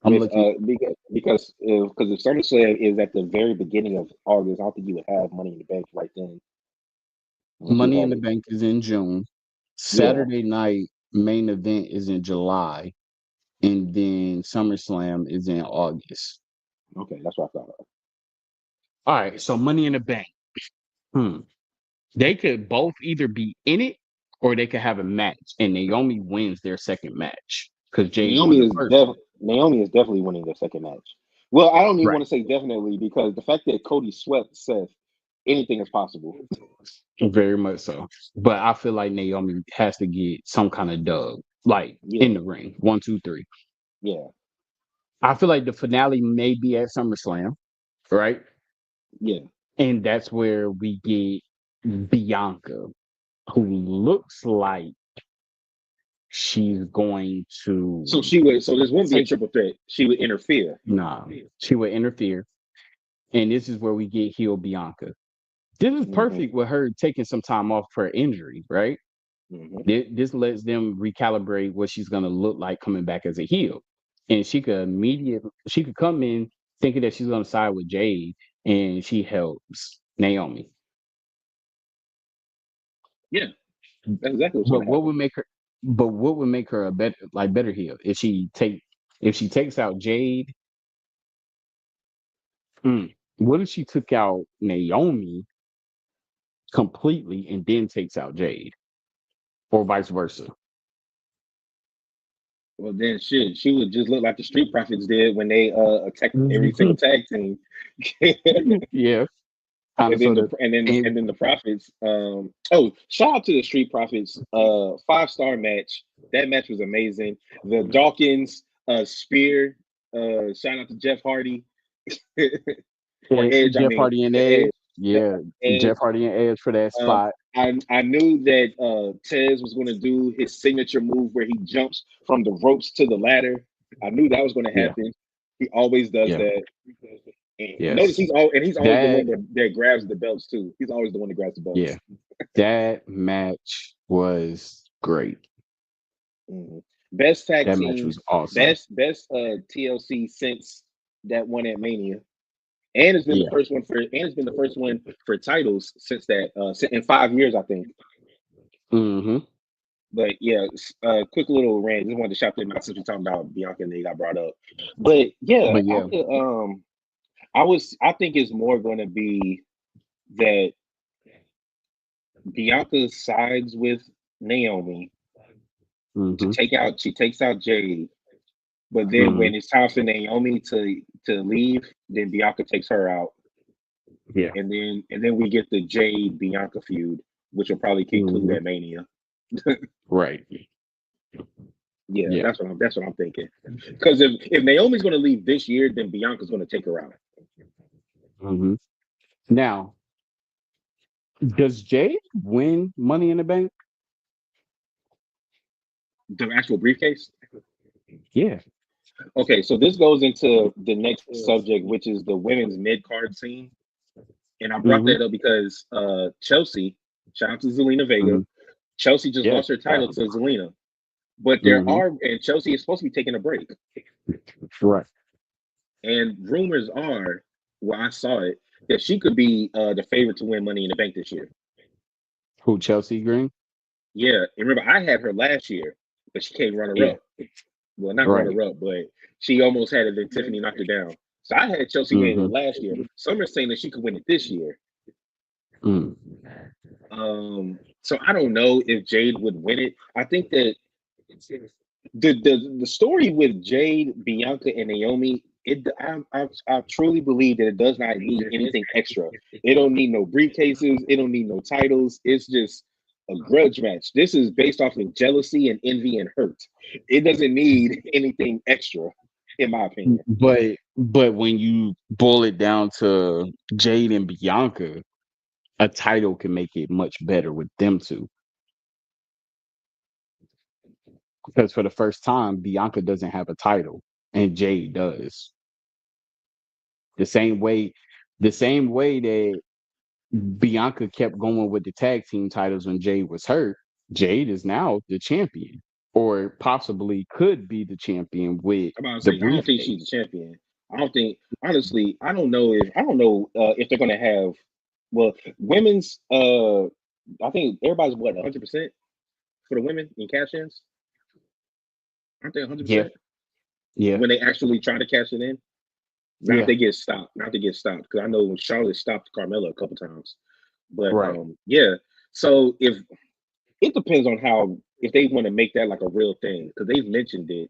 [SPEAKER 1] I'm
[SPEAKER 2] With
[SPEAKER 1] looking.
[SPEAKER 2] because if SummerSlam is at the very beginning of August, I don't think you would have Money in the Bank right then unless you
[SPEAKER 1] Money in
[SPEAKER 2] had
[SPEAKER 1] the
[SPEAKER 2] it.
[SPEAKER 1] Bank is in June.
[SPEAKER 2] Yeah.
[SPEAKER 1] Saturday night main event is in July, and then SummerSlam is in August.
[SPEAKER 2] Okay, that's what I thought of.
[SPEAKER 1] All right, so Money in the Bank. Hmm. They could both either be in it or they could have a match, and Naomi wins their second match because Jade won
[SPEAKER 2] Naomi
[SPEAKER 1] the
[SPEAKER 2] is
[SPEAKER 1] first one.
[SPEAKER 2] Naomi is definitely winning their second match. Well, I don't even want
[SPEAKER 1] Right.
[SPEAKER 2] to say definitely because the fact that Cody swept Seth, anything is possible.
[SPEAKER 1] Very much so. But I feel like Naomi has to get some kind of dub, like in
[SPEAKER 2] Yeah,
[SPEAKER 1] the ring. One, two, three.
[SPEAKER 2] yeah,
[SPEAKER 1] I feel like the finale may be at SummerSlam, right?
[SPEAKER 2] yeah.
[SPEAKER 1] And that's where we get Bianca, who looks like she's going
[SPEAKER 2] So
[SPEAKER 1] to
[SPEAKER 2] she would. So this wouldn't be a
[SPEAKER 1] take
[SPEAKER 2] triple threat. She would interfere.
[SPEAKER 1] nah. She would interfere. And this is where we get heel Bianca. This is
[SPEAKER 2] Hmm.
[SPEAKER 1] perfect with her taking some time off for injury, right?
[SPEAKER 2] Hmm.
[SPEAKER 1] This lets them recalibrate what she's gonna look like coming back as a heel. And she could come in thinking that she's gonna side with Jade and she helps Naomi.
[SPEAKER 2] Yeah, that's exactly what's
[SPEAKER 1] But
[SPEAKER 2] going to
[SPEAKER 1] what
[SPEAKER 2] happen.
[SPEAKER 1] would make her a better heel if she takes out Jade. What if she took out Naomi completely and then takes out Jade, or vice versa?
[SPEAKER 2] Well, then she would just look like the Street Profits did when they attacked every single tag team.
[SPEAKER 1] Yeah, kind of
[SPEAKER 2] and then
[SPEAKER 1] sort
[SPEAKER 2] the
[SPEAKER 1] of.
[SPEAKER 2] and then
[SPEAKER 1] And
[SPEAKER 2] and then the Profits. Oh, shout out to the Street Profits. 5-star match. That match was amazing. The Dawkins spear. Shout out to Jeff Hardy or Edge. I
[SPEAKER 1] Jeff
[SPEAKER 2] mean,
[SPEAKER 1] Hardy and
[SPEAKER 2] to Edge.
[SPEAKER 1] Edge. Yeah,
[SPEAKER 2] Edge.
[SPEAKER 1] Jeff Hardy and Edge for that
[SPEAKER 2] Um,
[SPEAKER 1] spot.
[SPEAKER 2] I knew that Tez was going to do his signature move where he jumps from the ropes to the ladder. I knew that was going to
[SPEAKER 1] Yeah,
[SPEAKER 2] happen. He always does
[SPEAKER 1] yeah,
[SPEAKER 2] that. And notice
[SPEAKER 1] yes.
[SPEAKER 2] he's always the
[SPEAKER 1] That
[SPEAKER 2] one that grabs the belts too. He's always the one that grabs the
[SPEAKER 1] yeah,
[SPEAKER 2] belts.
[SPEAKER 1] that match was great.
[SPEAKER 2] Mhm. Best tag
[SPEAKER 1] That match
[SPEAKER 2] team,
[SPEAKER 1] was awesome.
[SPEAKER 2] best TLC since that one at Mania, and it's been the
[SPEAKER 1] Yeah.
[SPEAKER 2] first one for titles since that in 5 years I think.
[SPEAKER 1] Hmm.
[SPEAKER 2] But yeah, quick little rant. Just wanted to shout them out since we're talking about Bianca and they got brought up. But yeah,
[SPEAKER 1] But yeah.
[SPEAKER 2] I think it's more going to be that Bianca sides with Naomi
[SPEAKER 1] Hmm.
[SPEAKER 2] she takes out Jade, but then
[SPEAKER 1] Hmm.
[SPEAKER 2] when it's time for Naomi to leave, then Bianca takes her out,
[SPEAKER 1] Yeah.
[SPEAKER 2] and then we get the Jade Bianca feud, which will probably conclude
[SPEAKER 1] Hmm.
[SPEAKER 2] at Mania.
[SPEAKER 1] Right.
[SPEAKER 2] Yeah,
[SPEAKER 1] Yeah.
[SPEAKER 2] that's what I'm thinking. Because if Naomi's going to leave this year, then Bianca's going to take her out.
[SPEAKER 1] Hmm. Now, does Jade win Money in the Bank?
[SPEAKER 2] The actual briefcase.
[SPEAKER 1] Yeah.
[SPEAKER 2] Okay, so this goes into the next subject, which is the women's mid card scene. And I brought
[SPEAKER 1] Hmm.
[SPEAKER 2] that up because Chelsea, shout out to Zelina Vega,
[SPEAKER 1] Hmm.
[SPEAKER 2] Chelsea just
[SPEAKER 1] Yeah.
[SPEAKER 2] lost her title to Zelina. But
[SPEAKER 1] Hmm.
[SPEAKER 2] and Chelsea is supposed to be taking a break.
[SPEAKER 1] Right.
[SPEAKER 2] And rumors are, well, I saw it, that she could be the favorite to win Money in the Bank this year.
[SPEAKER 1] Who, Chelsea Green?
[SPEAKER 2] Yeah, and remember, I had her last year, but she came runner
[SPEAKER 1] Yeah.
[SPEAKER 2] up. Well, not
[SPEAKER 1] Right.
[SPEAKER 2] runner up, but she almost had it, then Tiffany knocked her down. So I had Chelsea winning it
[SPEAKER 1] Hmm.
[SPEAKER 2] last year. Some are saying that she could win it this year.
[SPEAKER 1] Mm.
[SPEAKER 2] So I don't know if Jade would win it. I think that the story with Jade, Bianca, and Naomi, I truly believe that it does not need anything extra. It don't need no briefcases. It don't need no titles. It's just a grudge match. This is based off of jealousy and envy and hurt. It doesn't need anything extra, in my opinion.
[SPEAKER 1] But when you boil it down to Jade and Bianca, a title can make it much better with them two. Because for the first time, Bianca doesn't have a title and Jade does. The same way, the same way that Bianca kept going with the tag team titles when Jade was hurt, Jade is now the champion, or possibly could be the champion with
[SPEAKER 2] I'm about to
[SPEAKER 1] the
[SPEAKER 2] say I don't think she's
[SPEAKER 1] briefcase.
[SPEAKER 2] the champion. I don't think honestly. I don't know if they're gonna have well women's. I think everybody's what 100% for the women in cash ins. Aren't they 100
[SPEAKER 1] Yeah,
[SPEAKER 2] percent
[SPEAKER 1] yeah,
[SPEAKER 2] when they actually try to cash it in? Not if
[SPEAKER 1] yeah.
[SPEAKER 2] they get stopped. Not if they get stopped because I know when Charlotte stopped Carmella a couple times. But
[SPEAKER 1] Right.
[SPEAKER 2] yeah. So if it depends on how if they want to make that like a real thing because they've mentioned it,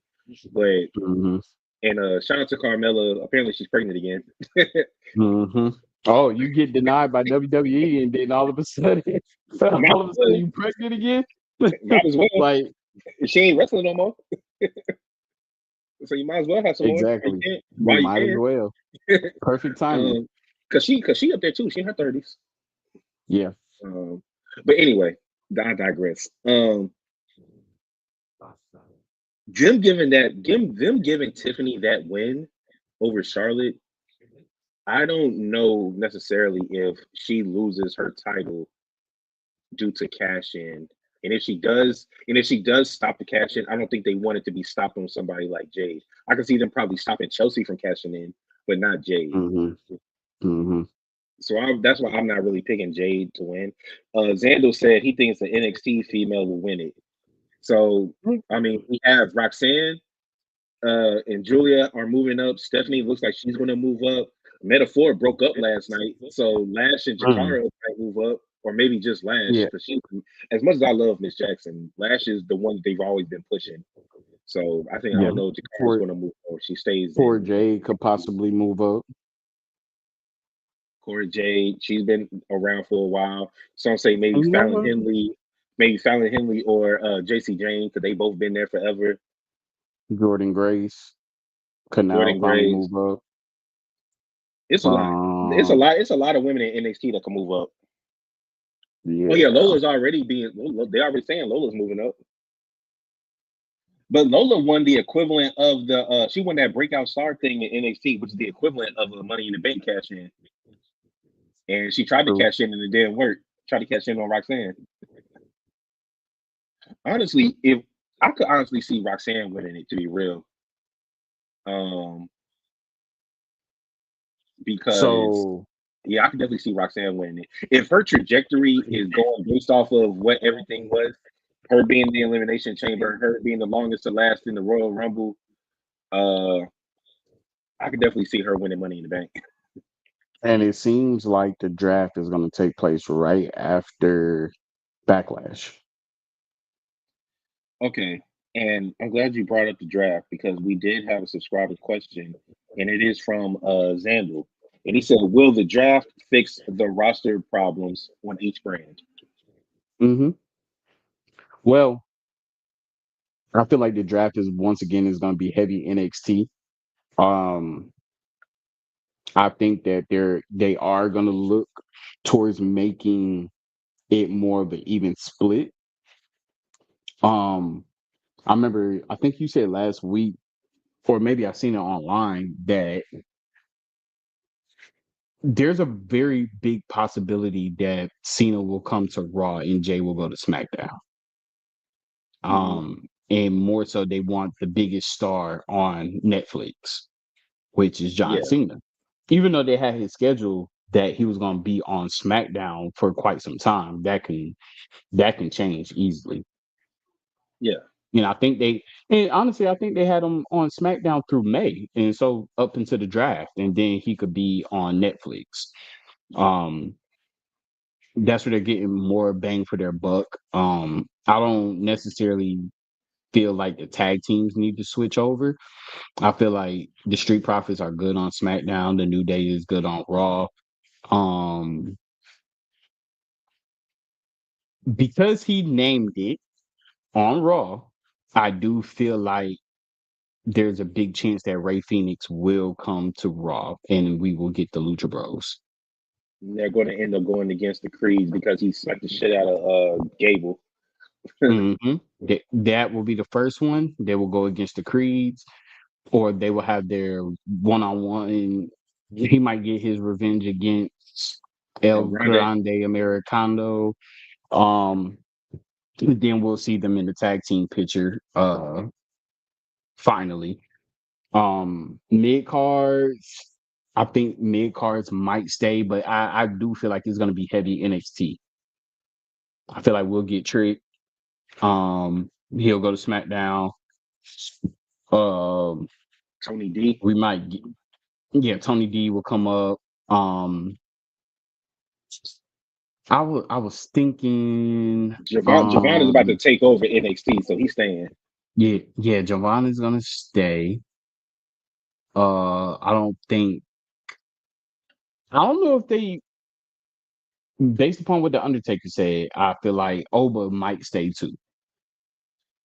[SPEAKER 2] but
[SPEAKER 1] Hmm.
[SPEAKER 2] and shout out to Carmella. Apparently she's pregnant again.
[SPEAKER 1] Hmm. Oh, you get denied by WWE, and then all of a sudden,
[SPEAKER 2] Might
[SPEAKER 1] all
[SPEAKER 2] as
[SPEAKER 1] of a sudden,
[SPEAKER 2] well.
[SPEAKER 1] you pregnant again.
[SPEAKER 2] Might as well.
[SPEAKER 1] Like
[SPEAKER 2] She ain't wrestling no more, so you might as well have some more while you
[SPEAKER 1] exactly,
[SPEAKER 2] can.
[SPEAKER 1] you
[SPEAKER 2] While you
[SPEAKER 1] might as
[SPEAKER 2] can,
[SPEAKER 1] well. Perfect timing.
[SPEAKER 2] um, cause she up there too. She in her 30s.
[SPEAKER 1] Yeah.
[SPEAKER 2] Um, but anyway, I digress. Them giving Tiffany that win over Charlotte. I don't know necessarily if she loses her title due to cash in. And if she does stop the cash in, I don't think they want it to be stopped on somebody like Jade. I can see them probably stopping Chelsea from cashing in, but not Jade.
[SPEAKER 1] Hmm. Hmm.
[SPEAKER 2] So that's why I'm not really picking Jade to win. Zandel said he thinks the NXT female will win it. So I mean, we have Roxanne and Julia are moving up. Stephanie looks like she's going to move up. Metaphor broke up last night, so Lash and
[SPEAKER 1] Mm.
[SPEAKER 2] Jakara might move up, or maybe just Lash
[SPEAKER 1] Yeah.
[SPEAKER 2] because she. As much as I love Miss Jackson, Lash is the one they've always been pushing. So I
[SPEAKER 1] Yeah.
[SPEAKER 2] don't know if Jakara is
[SPEAKER 1] Poor
[SPEAKER 2] going to move or she stays
[SPEAKER 1] poor
[SPEAKER 2] in.
[SPEAKER 1] Jade could possibly move up.
[SPEAKER 2] Corey Jade, she's been around for a while. Some say maybe
[SPEAKER 1] And you know
[SPEAKER 2] Fallon
[SPEAKER 1] what?
[SPEAKER 2] Henley, or JC Jane because they both been there forever.
[SPEAKER 1] Jordan Grace could now
[SPEAKER 2] Jordan
[SPEAKER 1] finally
[SPEAKER 2] Grace.
[SPEAKER 1] move up.
[SPEAKER 2] It's a lot. It's a
[SPEAKER 1] Um,
[SPEAKER 2] lot. It's a lot of women in NXT that can move up. Oh yeah,
[SPEAKER 1] yeah.
[SPEAKER 2] Lola's already being. They already saying Lola's moving up. But Lola won the equivalent of the. She won that breakout star thing in NXT, which is the equivalent of a Money in the Bank cash in. And she tried to
[SPEAKER 1] True.
[SPEAKER 2] cash in and it didn't work. Tried to cash in on Roxanne. Honestly, if I could honestly see Roxanne winning it, to be real, um, because
[SPEAKER 1] So
[SPEAKER 2] yeah, I could definitely see Roxanne winning it. If her trajectory is going based off of what everything was, her being the Elimination Chamber, her being the longest to last in the Royal Rumble, uh, I could definitely see her winning Money in the Bank.
[SPEAKER 1] and it seems like the draft is going to take place right after Backlash.
[SPEAKER 2] Okay, and I'm glad you brought up the draft because we did have a subscriber question, and it is from Zandal, and he said, "Will the draft fix the roster problems on each brand?"
[SPEAKER 1] Hmm. Well, I feel like the draft is once again is going to be heavy NXT. Um, I think that they are going to look towards making it more of an even split. Um, I remember, I think you said last week, or maybe I seen it online, that there's a very big possibility that Cena will come to Raw and Jay will go to SmackDown.
[SPEAKER 2] Hmm.
[SPEAKER 1] And more so, they want the biggest star on Netflix, which is John
[SPEAKER 2] Yeah,
[SPEAKER 1] Cena. Even though they had his schedule that he was going to be on SmackDown for quite some time, that can change easily.
[SPEAKER 2] yeah,
[SPEAKER 1] And I think and honestly, I think they had him on SmackDown through May, and so up into the draft, and then he could be on Netflix. Um, that's where they're getting more bang for their buck. I don't necessarily feel like the tag teams need to switch over. I feel like the Street Profits are good on SmackDown. The New Day is good on Raw. Um, because he named it on Raw, I do feel like there's a big chance that Ray Phoenix will come to Raw and we will get the Lucha Bros.
[SPEAKER 2] And they're going to end up going against the Creeds because he smacked the shit out of Gable.
[SPEAKER 1] hmm that will be the first one. They will go against the Creeds, or they will have their one on one. He might get his revenge against El
[SPEAKER 2] Grande.
[SPEAKER 1] Grande Americano. Um, then we'll see them in the tag team picture. Finally, mid cards. I think mid cards might stay, but I do feel like it's gonna be heavy NXT. I feel like we'll get Trick. He'll go to SmackDown. Um,
[SPEAKER 2] Tony D.
[SPEAKER 1] we might get, yeah, Tony D will come up. Um, I was thinking,
[SPEAKER 2] Javon is about to take over NXT, so he's staying.
[SPEAKER 1] yeah, Javon is gonna stay. I don't think I don't know if they based upon what the Undertaker said, I feel like Oba might stay too.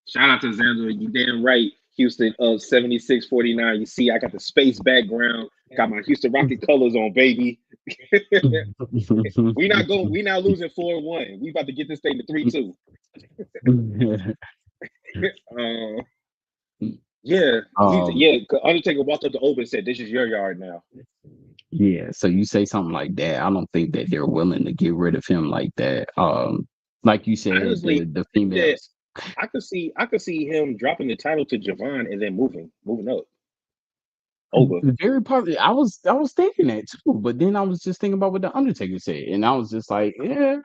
[SPEAKER 2] Shout out to Xander. You damn right. Houston 7649. You see, I got the space background, got my Houston Rocket colors on, baby. We not losing 4-1. We about to get this thing to 3-2. Uh, yeah.
[SPEAKER 1] um,
[SPEAKER 2] Yeah, Undertaker walked up to Oba and said, "This is your yard now."
[SPEAKER 1] yeah, so you say something like that. I don't think that they're willing to get rid of him like that. Like you said,
[SPEAKER 2] Honestly,
[SPEAKER 1] the
[SPEAKER 2] I think that
[SPEAKER 1] females.
[SPEAKER 2] I could see him dropping the title to Javon and then moving up. Oba.
[SPEAKER 1] Very probably. I was thinking that too, but then I was just thinking about what the Undertaker said, and I was just like, yeah,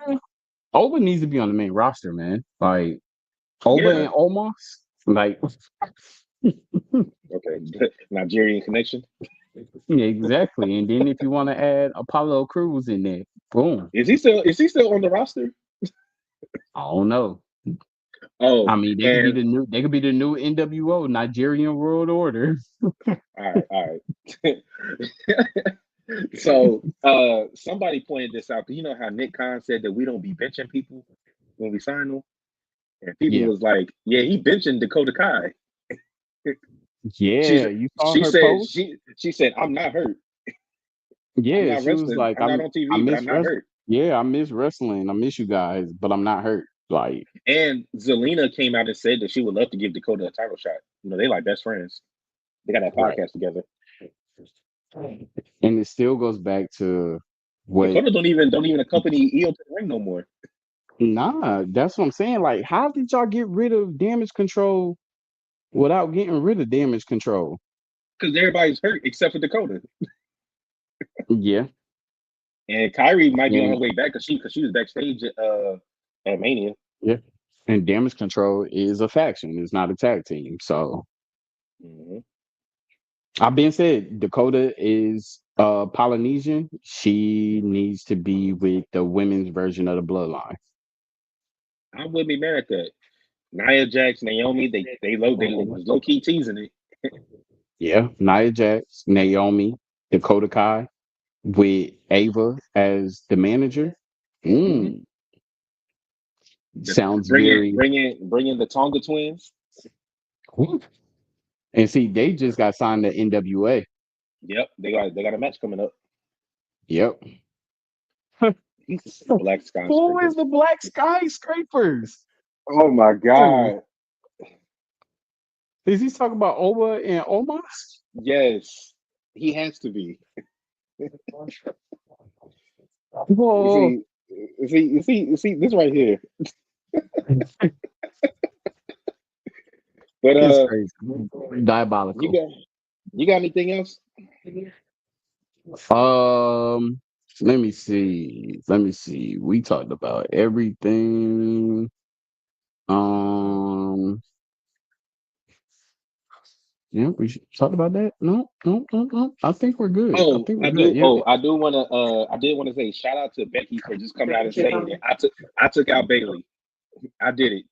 [SPEAKER 1] Oba needs to be on the main roster, man. Like Oba
[SPEAKER 2] Yeah.
[SPEAKER 1] and Omos, like
[SPEAKER 2] Okay. Nigerian connection.
[SPEAKER 1] yeah, exactly. And then if you want to add Apollo Cruz in there, boom.
[SPEAKER 2] Is he still on the roster?
[SPEAKER 1] I don't know.
[SPEAKER 2] Oh,
[SPEAKER 1] I mean, they could be
[SPEAKER 2] and
[SPEAKER 1] the new. They could be the new NWO Nigerian World Order.
[SPEAKER 2] all right. So somebody pointed this out. You know how Nick Khan said that we don't be benching people when we sign them? And people
[SPEAKER 1] Yeah,
[SPEAKER 2] was like, yeah, he benching Dakota Kai. She's
[SPEAKER 1] yeah. You saw
[SPEAKER 2] she
[SPEAKER 1] her
[SPEAKER 2] said
[SPEAKER 1] post.
[SPEAKER 2] she said, I'm not hurt. I'm
[SPEAKER 1] Yeah,
[SPEAKER 2] not
[SPEAKER 1] she was
[SPEAKER 2] wrestling.
[SPEAKER 1] like,
[SPEAKER 2] I'm not on
[SPEAKER 1] I
[SPEAKER 2] TV, but
[SPEAKER 1] miss
[SPEAKER 2] I'm not
[SPEAKER 1] wrestling.
[SPEAKER 2] hurt.
[SPEAKER 1] Yeah, I miss wrestling. I miss you guys, but I'm not hurt. Like,
[SPEAKER 2] And Zelina came out and said that she would love to give Dakota a title shot. You know, they like best friends. They got that
[SPEAKER 1] right.
[SPEAKER 2] podcast together.
[SPEAKER 1] And it still goes back to what.
[SPEAKER 2] Dakota don't even accompany Io to the ring no more
[SPEAKER 1] Nah, that's what I'm saying. Like, how did y'all get rid of damage control without getting rid of damage control?
[SPEAKER 2] because everybody's hurt except for Dakota.
[SPEAKER 1] Yeah,
[SPEAKER 2] And Kyrie might be on
[SPEAKER 1] and
[SPEAKER 2] her way back because she was backstage at Mania.
[SPEAKER 1] yeah, and damage control is a faction. It's not a tag team. So,
[SPEAKER 2] Hmm.
[SPEAKER 1] I've been said Dakota is Polynesian. She needs to be with the women's version of the bloodline.
[SPEAKER 2] I wouldn't be mad at that. Nia Jax, Naomi, they was low key teasing it.
[SPEAKER 1] Yeah, Nia Jax, Naomi, Dakota Kai with Ava as the manager.
[SPEAKER 2] Hmm.
[SPEAKER 1] Mm, sounds
[SPEAKER 2] Bring in
[SPEAKER 1] very.
[SPEAKER 2] bring in bring in the Tonga twins.
[SPEAKER 1] Whew. And see, they just got signed to NWA.
[SPEAKER 2] Yep, they got a match coming up.
[SPEAKER 1] Yep.
[SPEAKER 2] Black
[SPEAKER 1] Who
[SPEAKER 2] skyscraper.
[SPEAKER 1] is the Black Skyscrapers?
[SPEAKER 2] Oh my
[SPEAKER 1] Oh,
[SPEAKER 2] god.
[SPEAKER 1] is he talking about Oba and Omos?
[SPEAKER 2] Yes. He has to be. You
[SPEAKER 1] Whoa,
[SPEAKER 2] see, you see this right here. But
[SPEAKER 1] it's crazy.
[SPEAKER 2] you
[SPEAKER 1] Diabolical.
[SPEAKER 2] got you got anything else?
[SPEAKER 1] Um, let me see. Let me see. We talked about everything. Um, yeah, we should talk about that. No, no, no, no. I think we're good. I
[SPEAKER 2] Oh,
[SPEAKER 1] think we're
[SPEAKER 2] I
[SPEAKER 1] good.
[SPEAKER 2] do.
[SPEAKER 1] Yeah.
[SPEAKER 2] Oh, I did want to say shout out to Becky for just coming out and saying that I took out Bailey. I did it.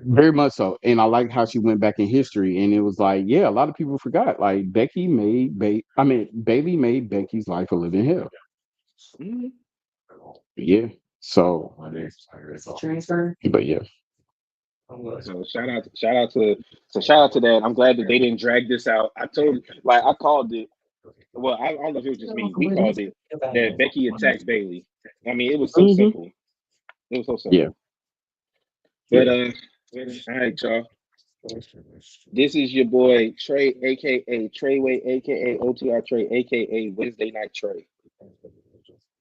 [SPEAKER 1] Very much so. And I like how she went back in history and it was like, yeah, a lot of people forgot. Like Becky made I mean, Bailey made Becky's life a living hell.
[SPEAKER 2] Mhm.
[SPEAKER 1] Yeah. So, but yeah.
[SPEAKER 2] So shout out to that. I'm glad that they didn't drag this out. I told like I called it. Well, I don't know if it was just me. We called it that Becky attacked Bailey. I mean, it was so
[SPEAKER 1] Hmm.
[SPEAKER 2] simple. It was so
[SPEAKER 1] Yeah,
[SPEAKER 2] simple. But
[SPEAKER 1] yeah.
[SPEAKER 2] all right, y'all. This is your boy Trey, aka Treyway, aka OTR Trey, aka Wednesday Night Trey.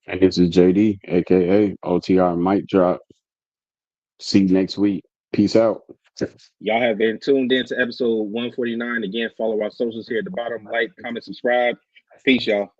[SPEAKER 1] And this is JD, aka OTR Mic Drop. See you next week. Peace out.
[SPEAKER 2] Y'all have been tuned in to episode 149. Again, follow our socials here at the bottom. Like, comment, subscribe. Peace, y'all.